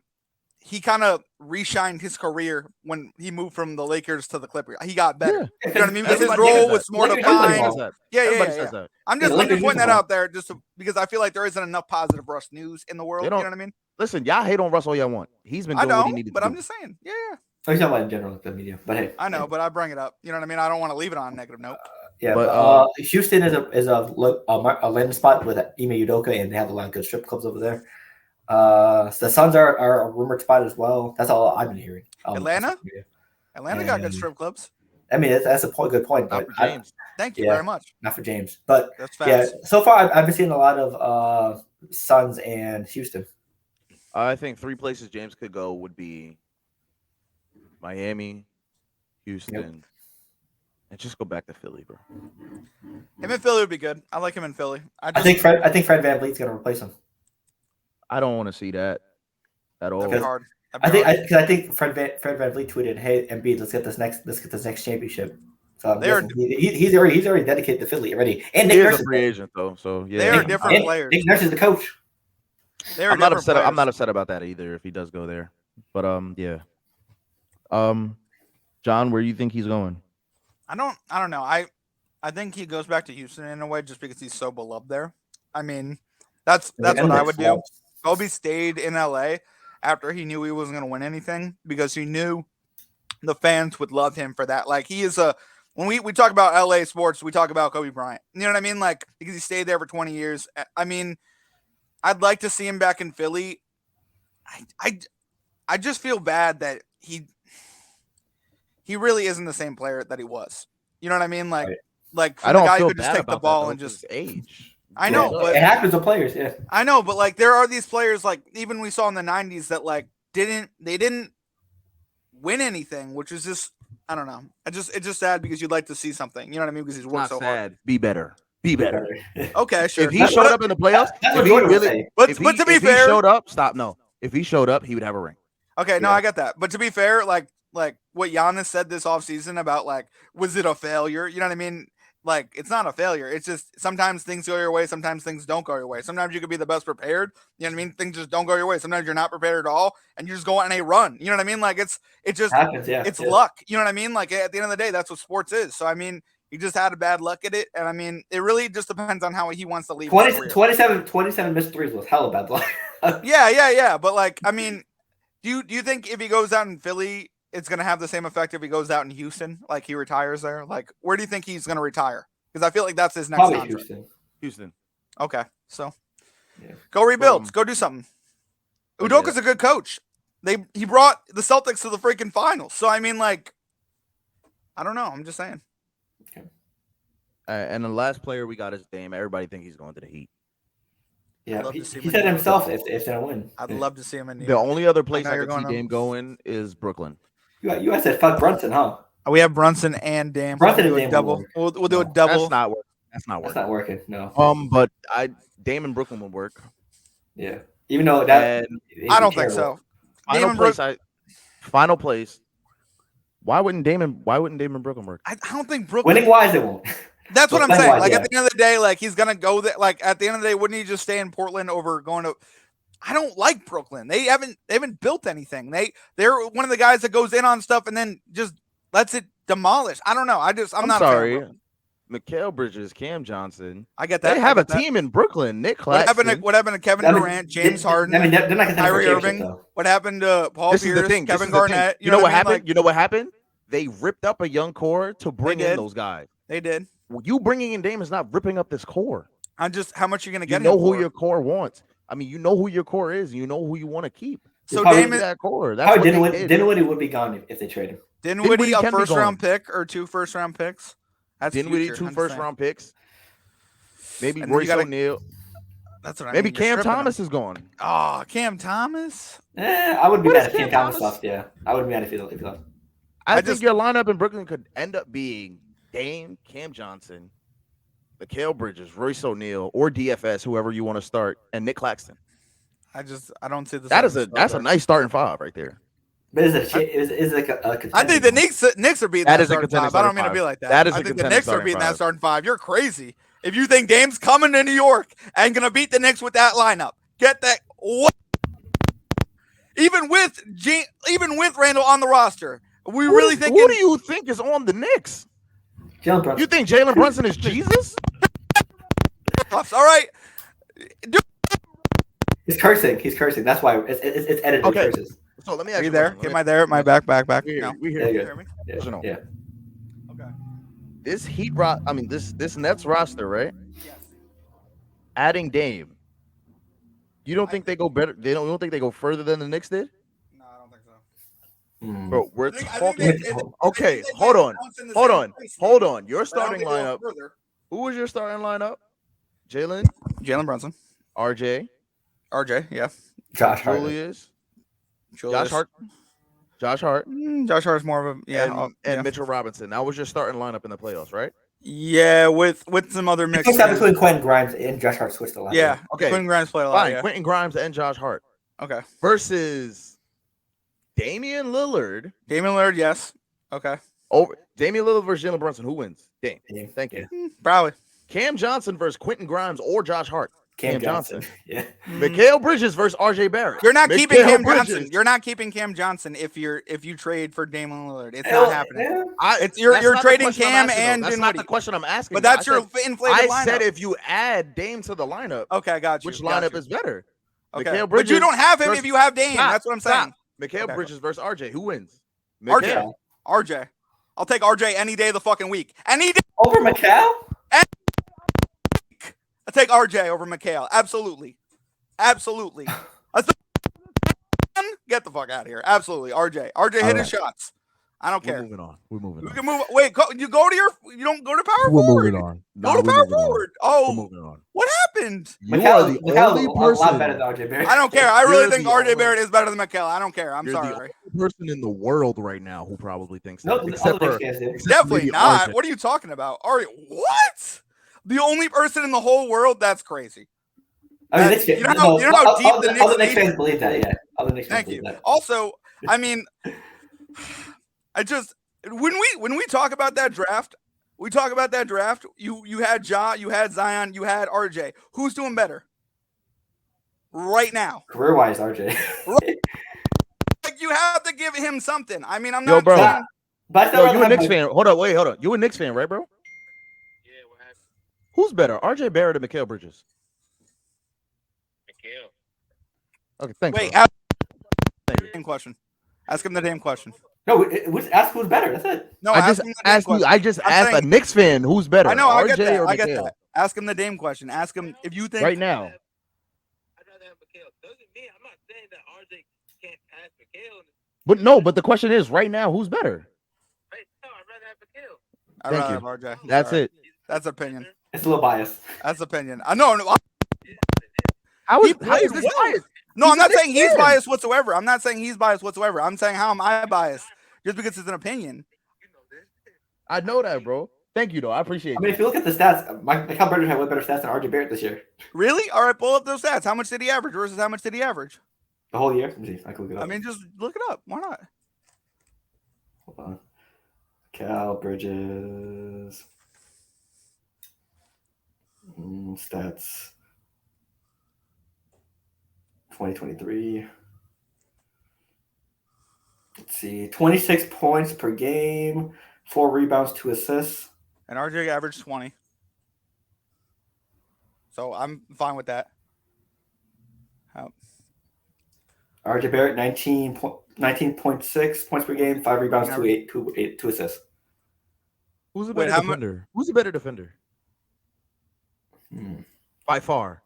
he kind of reshined his career when he moved from the Lakers to the Clippers. He got better. Yeah. You know what I mean? Because his role was more defined. Yeah. I'm just putting that out there because I feel like there isn't enough positive Russ news in the world. You know what I mean? Listen, y'all hate on Russ all y'all want. He's been doing what he needed to do. But I'm just saying. Yeah. I'm talking about in general, the media. But hey. I know, but I bring it up. You know what I mean? I don't want to leave it on a negative note. Yeah, but Houston is a landing spot with Ime Udoka, and they have a lot of good strip clubs over there. So the Suns are a rumored spot as well. That's all I've been hearing. Atlanta got good strip clubs. I mean, that's a good point. Not for James. Thank you very much. Not for James, but that's fast. So far I've been seeing a lot of Suns and Houston. I think 3 places James could go would be Miami, Houston, and just go back to Philly, bro. Him in Philly would be good. I like him in Philly. I think Fred VanVleet's gonna replace him. I don't want to see that at all. Hard. I think Fred VanVleet tweeted, "Hey, Embiid, let's get this next championship." So he's already dedicated to Philly already. And Nick Nurse is a free agent though, so yeah. They are different players. Nick Nurse is the coach. I'm not upset about that either if he does go there. But yeah. John, where do you think he's going? I don't know. I think he goes back to Houston in a way just because he's so beloved there. I mean, that's what I would do. Kobe stayed in LA after he knew he wasn't going to win anything because he knew the fans would love him for that. Like he is when we talk about LA sports, we talk about Kobe Bryant. You know what I mean? Like because he stayed there for 20 years. I mean, I'd like to see him back in Philly. I just feel bad that he really isn't the same player that he was. You know what I mean? Like I don't the guy feel who could just bad take the about ball that, and just age. I know, but it happens to players. Yeah, I know, but like there are these players like even we saw in the '90s that like didn't win anything, which is just I don't know. It's just sad because you'd like to see something. You know what I mean? Because he's worked so hard. Be better. Okay, sure. If he showed up in the playoffs, but to be fair, he showed up. Stop. No, if he showed up, he would have a ring. Okay, no, I get that. But to be fair, like what Giannis said this offseason about like, was it a failure? You know what I mean? Like, it's not a failure. It's just sometimes things go your way, sometimes things don't go your way. Sometimes you could be the best prepared. You know what I mean? Things just don't go your way. Sometimes you're not prepared at all, and you just go on a run. You know what I mean? Like it just happens. Yeah, it's luck. You know what I mean? Like at the end of the day, that's what sports is. So I mean, he just had a bad luck at it, and I mean, it really just depends on how he wants to leave. 27 missed threes was hella bad luck. Yeah. But like, I mean, do you think if he goes out in Philly, it's going to have the same effect if he goes out in Houston, like he retires there? Like, where do you think he's going to retire? Because I feel like that's his next contract. Houston. Okay, so go rebuild. Go do something. Udoka's a good coach. He brought the Celtics to the freaking finals. So, I mean, like, I don't know. I'm just saying. Okay. And the last player we got is Dame. Everybody think he's going to the Heat. Yeah, he said himself if they win. I'd love to see him in the only other place I could see Dame going is Brooklyn. You guys said fuck Brunson, huh? We have Brunson and Dame. Brunson and Dame double. We'll do a double. That's not working. That's not working. No. But Dame and Brooklyn would work. Yeah. Even though that I don't think so. Final place. Why wouldn't Dame and Brooklyn work? I don't think Brooklyn. Winning wise, it won't. That's what I'm saying. Like at the end of the day, like he's gonna go there. Like at the end of the day, wouldn't he just stay in Portland over going to? I don't like Brooklyn. They haven't built anything. They're one of the guys that goes in on stuff and then just lets it demolish. I don't know. I'm not sorry. a fan of Mikal Bridges, Cam Johnson. I get that. They have a team in Brooklyn. Nick Claxton. What happened to Kevin Durant, James Harden, they're not contending for Kyrie championship, Irving? though. What happened to Paul Pierce, Kevin Garnett? You know what happened? You know what happened? They ripped up a young core to bring in those guys. They did. You bringing in Dame is not ripping up this core. I'm just how much you're going to get. You know who your core wants. I mean, you know who your core is. You know who you want to keep. So Dame is that core. That's how Dinwiddie would be gone if they trade him. Dinwiddie a first-round pick or 2 first-round picks? That's Dinwiddie 2 first-round picks. Maybe Royce O'Neal. That's what I Maybe Cam Thomas is gone. Oh, Cam Thomas? I would be mad if Cam Thomas left. Yeah, I would be mad if he left. I think your lineup in Brooklyn could end up being Dame, Cam Johnson, Mikal Bridges, Royce O'Neal, or DFS, whoever you want to start, and Nick Claxton. I don't see this. That's a nice starting 5 right there. But is it like a I think the Knicks are beating that starting 5. I don't mean to be like that. I think the Knicks are beating that starting 5. You're crazy. If you think Dame's coming to New York and gonna beat the Knicks with that lineup, get that. What? Even with Randall on the roster, we really think. Who do you think is on the Knicks? Jalen Brunson. You think Jalen Brunson is Jesus? All right. He's cursing. That's why it's edited. Okay. Curses. So let me ask you you there? Am I there? My back. We hear me? Yeah. Okay. This Nets roster, right? Yes. Adding Dame. You don't think they go better? You don't think they go further than the Knicks did? No, I don't think so. Bro, we're talking. Okay, hold on. Your starting lineup. Who was your starting lineup? Jalen Brunson. RJ, yeah. Josh Hart. Julius. Josh Hart. Josh Hart's more of a and Mitchell Robinson. That was your starting lineup in the playoffs, right? Yeah, with some other mix. Between Quentin Grimes and Josh Hart switched a lot. Yeah, okay. Quentin Grimes played a lot. Fine, yeah. Quentin Grimes and Josh Hart. Okay. Versus Damian Lillard. Yes. Okay. Damian Lillard versus Jalen Brunson. Who wins? Dame. Thank you. Probably. Cam Johnson versus Quentin Grimes or Josh Hart. Cam Johnson. Yeah. Mikal Bridges versus RJ Barrett. You're not keeping Cam Johnson. You're not keeping Cam Johnson if you trade for Damian Lillard. It's not happening. You're trading Cam and that's not the question I'm asking. But that's your inflated lineup. I said if you add Dame to the lineup. Okay, I got you. Which lineup is better? Okay. But you don't have him if you have Dame. That's what I'm saying. Mikal Bridges versus RJ. Who wins? RJ. I'll take RJ any day of the fucking week. Any day over Mikal? I take RJ over Mikal. Absolutely. Get the fuck out of here. Absolutely. RJ hit his shots. I don't care. We're moving on. We can move. Wait, you don't go to power forward. We're moving on. Go to power forward. We're moving on. What happened? You are the only person. A lot better than RJ Barrett. I don't care. I really think RJ Barrett is better than Mikal. I don't care. I'm You're sorry. the only person in the world right now who probably thinks that. No, Definitely not. What are you talking about? What? The only person in the whole world? That's crazy. I mean, you know how deep the Knicks. Other Knicks fans believe that. Yeah. Other Knicks fans believe that. Also, I mean, when we talk about that draft, You had Ja, you had Zion, you had RJ. Who's doing better right now? Career-wise, RJ. Like you have to give him something. I mean, I'm not. Bro. Saying, but you a Knicks fan? Hold on. You a Knicks fan, right, bro? Yeah. What happened? Who's better, RJ Barrett or Mikal Bridges? Mikal. Okay, thanks. Wait, ask him the damn question. No, ask who's better. That's it. No, I just asked a Knicks fan who's better. I know. I RJ get that. or I get Mikal? that. Ask him the damn question. Ask him if you think right now. I'd rather have Mikal. Doesn't mean I'm not saying that RJ can't pass Mikal. But the question is right now, who's better? Right now, I'd rather have Mikal. I'd rather have RJ. That's it. That's opinion. It's a little biased. That's opinion. I know. How is plays this well. biased? No, I'm not saying he's biased whatsoever. I'm saying how am I biased? Just because it's an opinion. I know that, bro. Thank you, though. I appreciate it. I mean, if you look at the stats, Mikal Bridges had way better stats than RJ Barrett this year. Really? All right, pull up those stats. How much did he average versus how much did he average? The whole year? I can look it up. I mean, just look it up. Why not? Hold on. Mikal Bridges. Stats. 2023. Let's see. 26 points per game, 4 rebounds, 2 assists. And RJ averaged 20. So I'm fine with that. RJ Barrett 19.6 points per game, 5 rebounds, 2 assists. Who's a better defender? Who's a better defender? By far.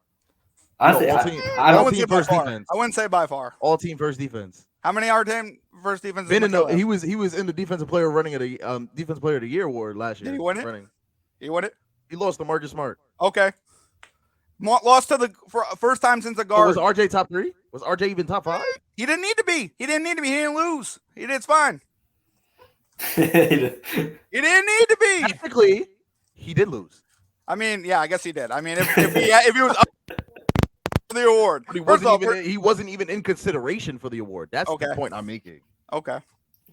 Honestly, I wouldn't say by far. I wouldn't say by far. All team first defense. How many are team first defense? He was in the defensive player running of the defensive player of the year award last year. Did he win it? Running. He won it. He lost to Marcus Smart. Okay. Lost to the first time since a guard. So was RJ top 3? Was RJ even top 5? He didn't need to be. He didn't lose. It's fine. He didn't need to be. Technically, he did lose. I mean, yeah, I guess he did. I mean, if he was up for the award, but he wasn't even in consideration for the award. That's the point I'm making. Okay.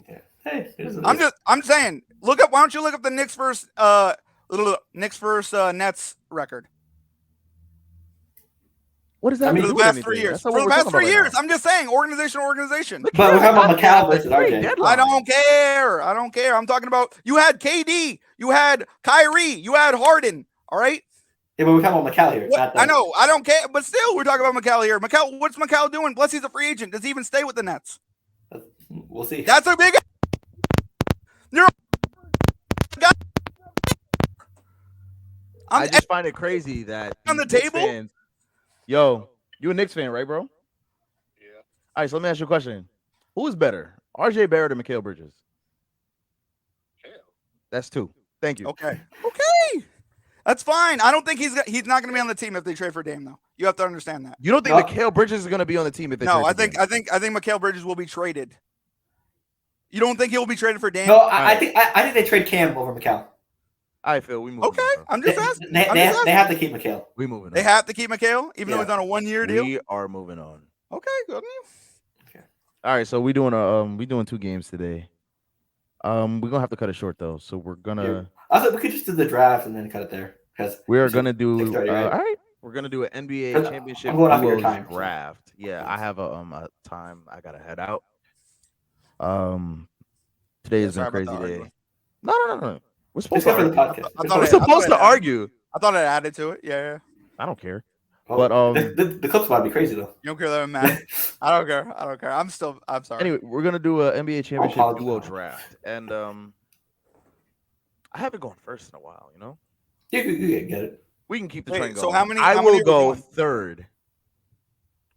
Yeah. Hey, I'm saying, why don't you look up the Knicks versus Nets record? What does that mean? For the past 3 years. For the past 3 years. I'm just saying, organization. But we're talking about McCall versus RJ. I don't care. I'm talking about you had KD, you had Kyrie, you had Harden. All right. Yeah, but we're talking about McCall here. I know. I don't care. But still, we're talking about McCall here. What's McCall doing? Plus, he's a free agent. Does he even stay with the Nets? We'll see. That's a big. I just find it crazy that on the table. You a Knicks fan, right, bro? Yeah. All right, so let me ask you a question. Who is better, RJ Barrett or Mikal Bridges? Hell. That's 2. Thank you. Okay. That's fine. I don't think he's not going to be on the team if they trade for Dame, though. You have to understand that. You don't think Mikal Bridges is going to be on the team if they trade for Dame? I think Mikal Bridges will be traded. You don't think he'll be traded for Dame? No, I think they trade Cam over McCall. I feel we move. Okay, I'm just asking. They have to keep McHale. We moving on. They have to keep McHale, even though he's on a 1-year deal. We are moving on. Okay, good. Okay. All right, so we doing 2 games today. We're gonna have to cut it short though, so we're gonna. Yeah. I thought we could just do the draft and then cut it there because we are gonna do. 6:30, right? All right, we're gonna do an NBA championship draft. Yeah, I have a time. I gotta head out. Today has been a crazy day. No. We're supposed to argue. We're supposed to argue. I thought it added to it. Yeah. I don't care. Well, but the Clips about to be crazy though. You don't care that I'm mad. I don't care. I'm sorry. Anyway, we're gonna do an NBA championship duo draft, and I haven't gone first in a while. You know. You get it. We can keep the train going. So how many? I will go third.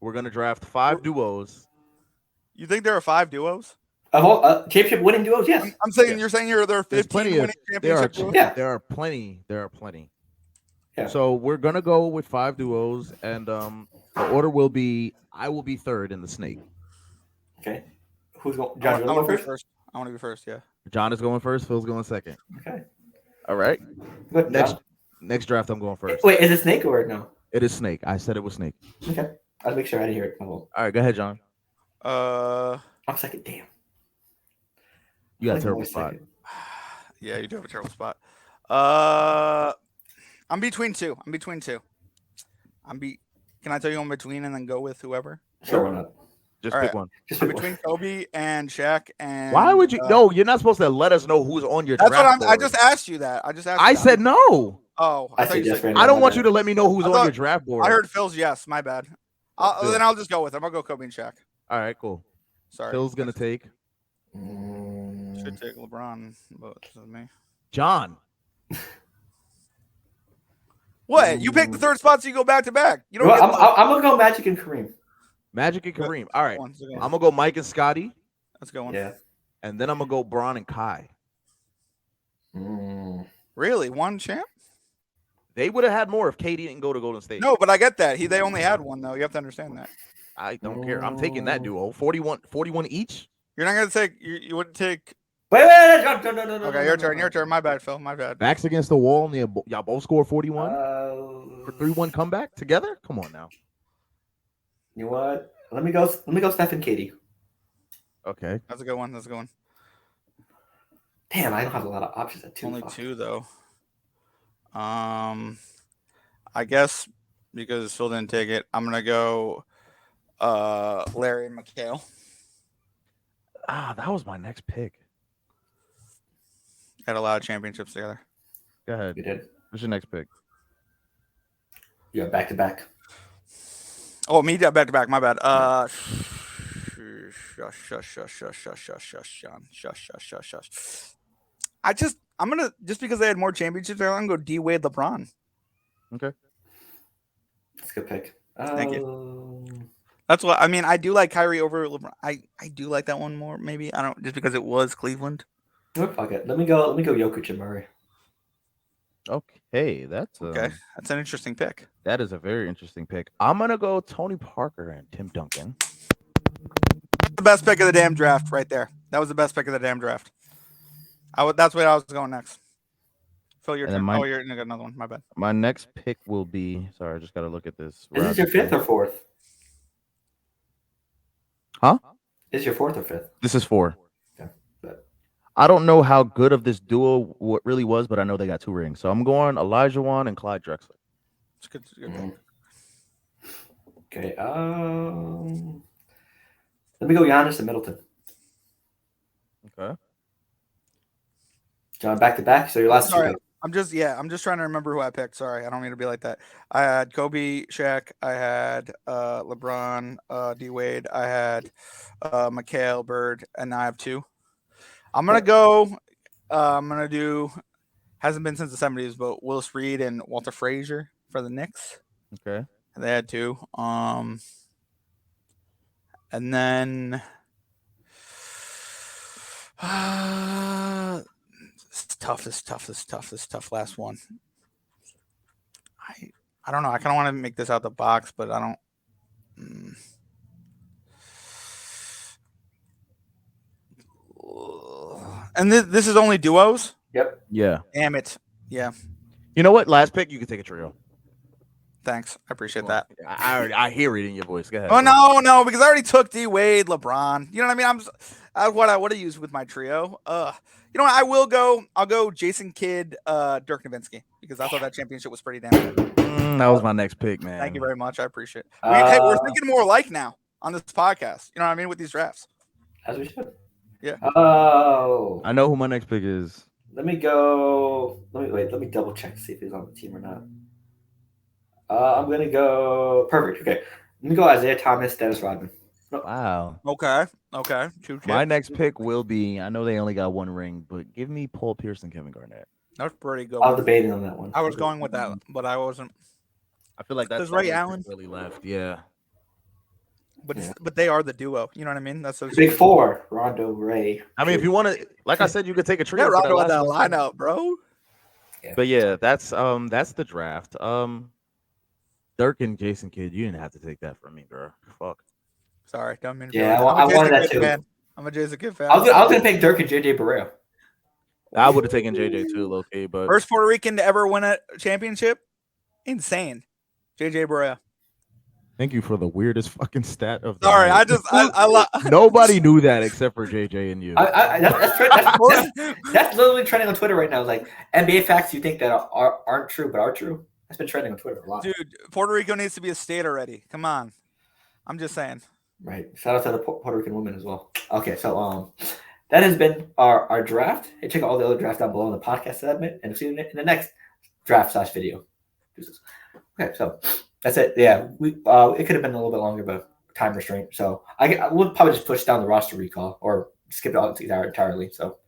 We're gonna draft 5 duos. You think there are 5 duos? Of all championship winning duos, yes. I'm saying you're saying there are 15 winning championship duos. Yeah. There are plenty. Yeah. So we're gonna go with 5 duos, and the order will be: I will be third in the snake. Okay. Who's going? John, I want to be first. I want to be first. Yeah. John is going first. Phil's going second. Okay. All right. Good, next draft, I'm going first. Wait, is it snake or no? It is snake. I said it was snake. Okay. I'll make sure I didn't hear it. All right, go ahead, John. I'm second. Damn. You got a terrible spot. Yeah, you do have a terrible spot. I'm between two. Can I tell you I'm between and then go with whoever? Sure, why not? Just pick one. I'm between Kobe and Shaq and. Why would you? No, you're not supposed to let us know who's on your. That's draft what I just asked you that. I said no. Oh, I said I don't want you to let me know who's on your draft board. I heard Phil's yes. My bad. Then I'll just go with him. I'll go Kobe and Shaq. All right, cool. Sorry. Phil's gonna take. Should take LeBron, but this is me. John. What? You picked the third spot, so you go back to back. You don't. I'm gonna go Magic and Kareem. Magic and Kareem. All right. I'm gonna go Mike and Scotty. Let's go one. Yeah. And then I'm gonna go Bron and Kai. Really? One champ? They would have had more if KD didn't go to Golden State. No, but I get that. They only had one though. You have to understand that. I don't care. I'm taking that duo. 41 each. You're not gonna take. You wouldn't take. Wait, no. Okay, your turn. Your turn. My bad, Phil. My bad. Backs against the wall, and y'all both score 41 for 3-1 comeback together. Come on now. You know what? Let me go. Steph and Katie. Okay, That's a good one. Damn, I don't have a lot of options at 2. Only 2 though. I guess because Phil didn't take it, I'm gonna go Larry and McHale. That was my next pick. Had a lot of championships together. Go ahead. You did. What's your next pick? Yeah, back to back. Oh, me back to back. My bad. Shush. I'm gonna just because they had more championships, I'm gonna go D Wade LeBron. Okay. That's a good pick. Thank you. That's what I mean. I do like Kyrie over LeBron. I do like that one more. Maybe I don't just because it was Cleveland. Fuck it. Let me go Jokic and Murray. Okay, that's an interesting pick. That is a very interesting pick. I'm gonna go Tony Parker and Tim Duncan. The best pick of the damn draft, right there. That was the best pick of the damn draft. That's where I was going next. Phil, your turn. You're gonna get another one. My bad. My next pick will be. Sorry, I just gotta look at this. Is this your fifth or fourth? Huh? Is this your fourth or fifth? This is 4. Okay. I don't know how good of this duo really was, but I know they got 2 rings. So I'm going Elijah Wan and Clyde Drexler. It's good. Okay. Let me go Giannis and Middleton. Okay. John, back to back. So your last 2 picks. I'm just trying to remember who I picked. Sorry, I don't mean to be like that. I had Kobe, Shaq. I had LeBron, D Wade. I had Mikhail, Bird, and I have 2. I'm gonna go. I'm gonna do. Hasn't been since the 70s, but Willis Reed and Walter Frazier for the Knicks. Okay. And they had 2. And then. It's tough. This tough last one. I don't know. I kind of want to make this out the box, but I don't. And this is only duos? Yep. Yeah. Damn it. Yeah. You know what? Last pick, you can take a trio. Thanks. I appreciate that. I hear it in your voice. Go ahead. Oh, no, because I already took D Wade, LeBron. You know what I mean? What I would have used with my trio. You know what? I'll go Jason Kidd, Dirk Nowitzki, because I thought that championship was pretty damn good. That was my next pick, man. Thank you very much. I appreciate it. Hey, we're thinking more alike now on this podcast. You know what I mean? With these drafts. As we should. Yeah. Oh. I know who my next pick is. Let me double check to see if he's on the team or not. I'm gonna go perfect. Okay. Let me go Isaiah Thomas, Dennis Rodman. No. Wow. Okay. 2 My next pick will be. I know they only got 1 ring, but give me Paul Pierce and Kevin Garnett. That's pretty good. I was debating on that one. I was going with that, but I wasn't. I feel like that's Ray Allen really left. Yeah. But they are the duo. You know what I mean? That's the big 4. Rondo, Ray. I mean, if you want to, like I said, you could take a trio. Yeah, Rondo had that lineup, bro. Yeah. But yeah, that's the draft. Dirk and Jason Kidd, you didn't have to take that from me, bro. Fuck. Sorry, don't mean to. Yeah, I wanted that too. Fan. I'm a Jason Kidd fan. I was gonna pick Dirk and JJ Barea. I would have taken JJ too, low key, but first Puerto Rican to ever win a championship. Insane. JJ Barea. Thank you for the weirdest fucking stat of the Sorry, night. Nobody knew that except for JJ and you. That's literally trending on Twitter right now. Like NBA facts you think that aren't true but are true. That's been trending on Twitter a lot. Dude, Puerto Rico needs to be a state already. Come on. I'm just saying. Right. Shout out to the Puerto Rican women as well. Okay, so that has been our draft. Hey, check out all the other drafts down below in the podcast segment, and see you in the next draft/video. Okay, so that's it. Yeah, it could have been a little bit longer, but time restraint. So I would probably just push down the roster recall or skip it all entirely. So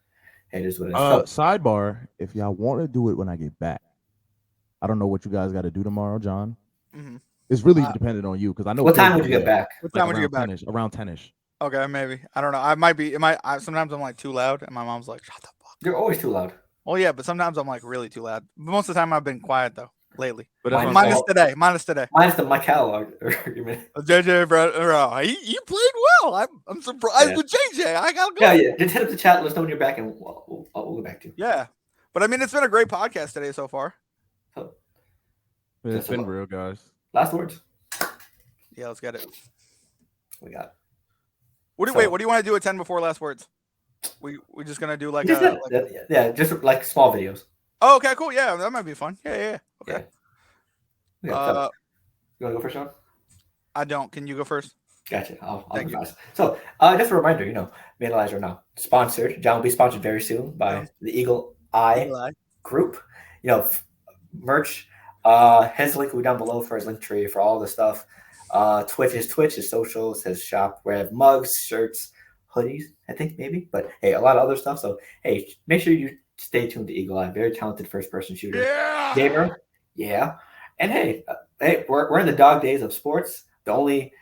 hey, it is what it is. Sidebar: if y'all want to do it when I get back, I don't know what you guys got to do tomorrow, John. Mm-hmm. It's really dependent on you because I know. What time would you get back? What time would you get back? Around 10ish. Okay, maybe. I don't know. I might be. Sometimes I'm like too loud, and my mom's like, "Shut the fuck." You're always too loud. Well, yeah, but sometimes I'm like really too loud. Most of the time I've been quiet though lately. But minus today. Minus the Michael argument. JJ, bro, you played well. I'm surprised with JJ. I gotta go. Yeah. Just hit up the chat. Let us know when you're back, and we'll go back to you. Yeah, but I mean, it's been a great podcast today so far. It's been real, guys. Last words. Yeah, let's get it. We got. What do you want to do at 10 before last words? We're just gonna do like just like small videos. Oh, okay, cool. Yeah, that might be fun. Yeah. Okay. You want to go first, Sean? I don't. Can you go first? Gotcha. I'll go first. So, just a reminder, me and Elijah are now sponsored. John will be sponsored very soon by the Eagle Eye Group. merch. His link will be down below for his link tree for all the stuff. Twitch, his socials, his shop. We have mugs, shirts, hoodies, I think maybe, but hey, a lot of other stuff. So hey, make sure you stay tuned to Eagle Eye, very talented first-person shooter gamer. Yeah, and hey, we're in the dog days of sports. The only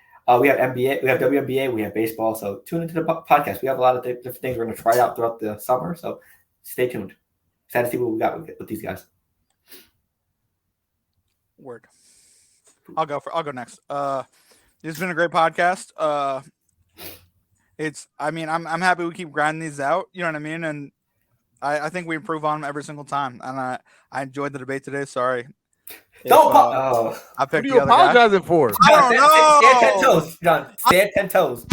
we have NBA, we have WNBA, we have baseball. So tune into the podcast. We have a lot of different things we're going to try out throughout the summer. So stay tuned. Excited to see what we got with these guys. Word. I'll go next. It's been a great podcast. I'm happy we keep grinding these out. You know what I mean? And I think we improve on them every single time. And I enjoyed the debate today. Sorry. Don't I what picked are you the other guy. apologizing for? I don't know. Stand 10 toes, John. Stand 10 toes.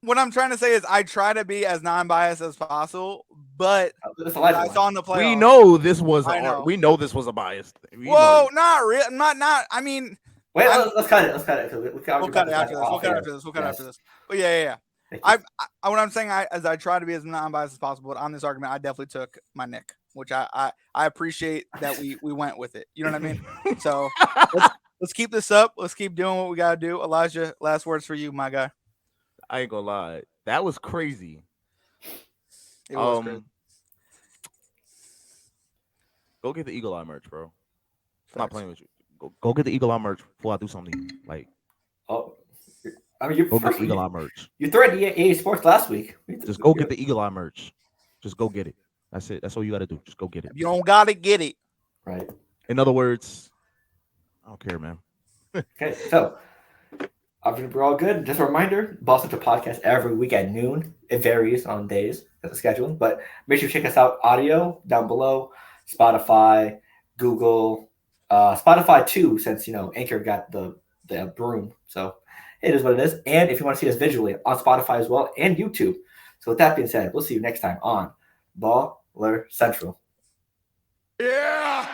What I'm trying to say is I try to be as non-biased as possible, but I saw in the playoffs. We know this was we know this was a bias thing. Whoa, not real. Not. I mean, wait. Let's cut it. We'll cut it after this. But yeah. What I'm saying, I try to be as non-biased as possible. But on this argument, I definitely took my Nick, which I appreciate that we went with it. You know what I mean? So let's keep this up. Let's keep doing what we gotta do. Elijah, last words for you, my guy. I ain't gonna lie, that was crazy. It was crazy. Go get the Eagle Eye merch, bro. I'm not playing with you. Go get the Eagle Eye merch before I do something like. Oh, I mean, go get the Eagle Eye merch. You threatened EA Sports last week. Just go get the Eagle Eye merch. Just go get it. That's it. That's all you got to do. Just go get it. If you don't gotta get it. Right. In other words, I don't care, man. Okay, so obviously we're all good. Just a reminder, Ball Central podcast every week at noon. It varies on days, the scheduling, but make sure you check us out audio down below. Spotify, Google, Spotify too, since Anchor got the broom. So it is what it is. And if you want to see us visually on Spotify as well and YouTube. So with that being said, we'll see you next time on Baller Central. Yeah.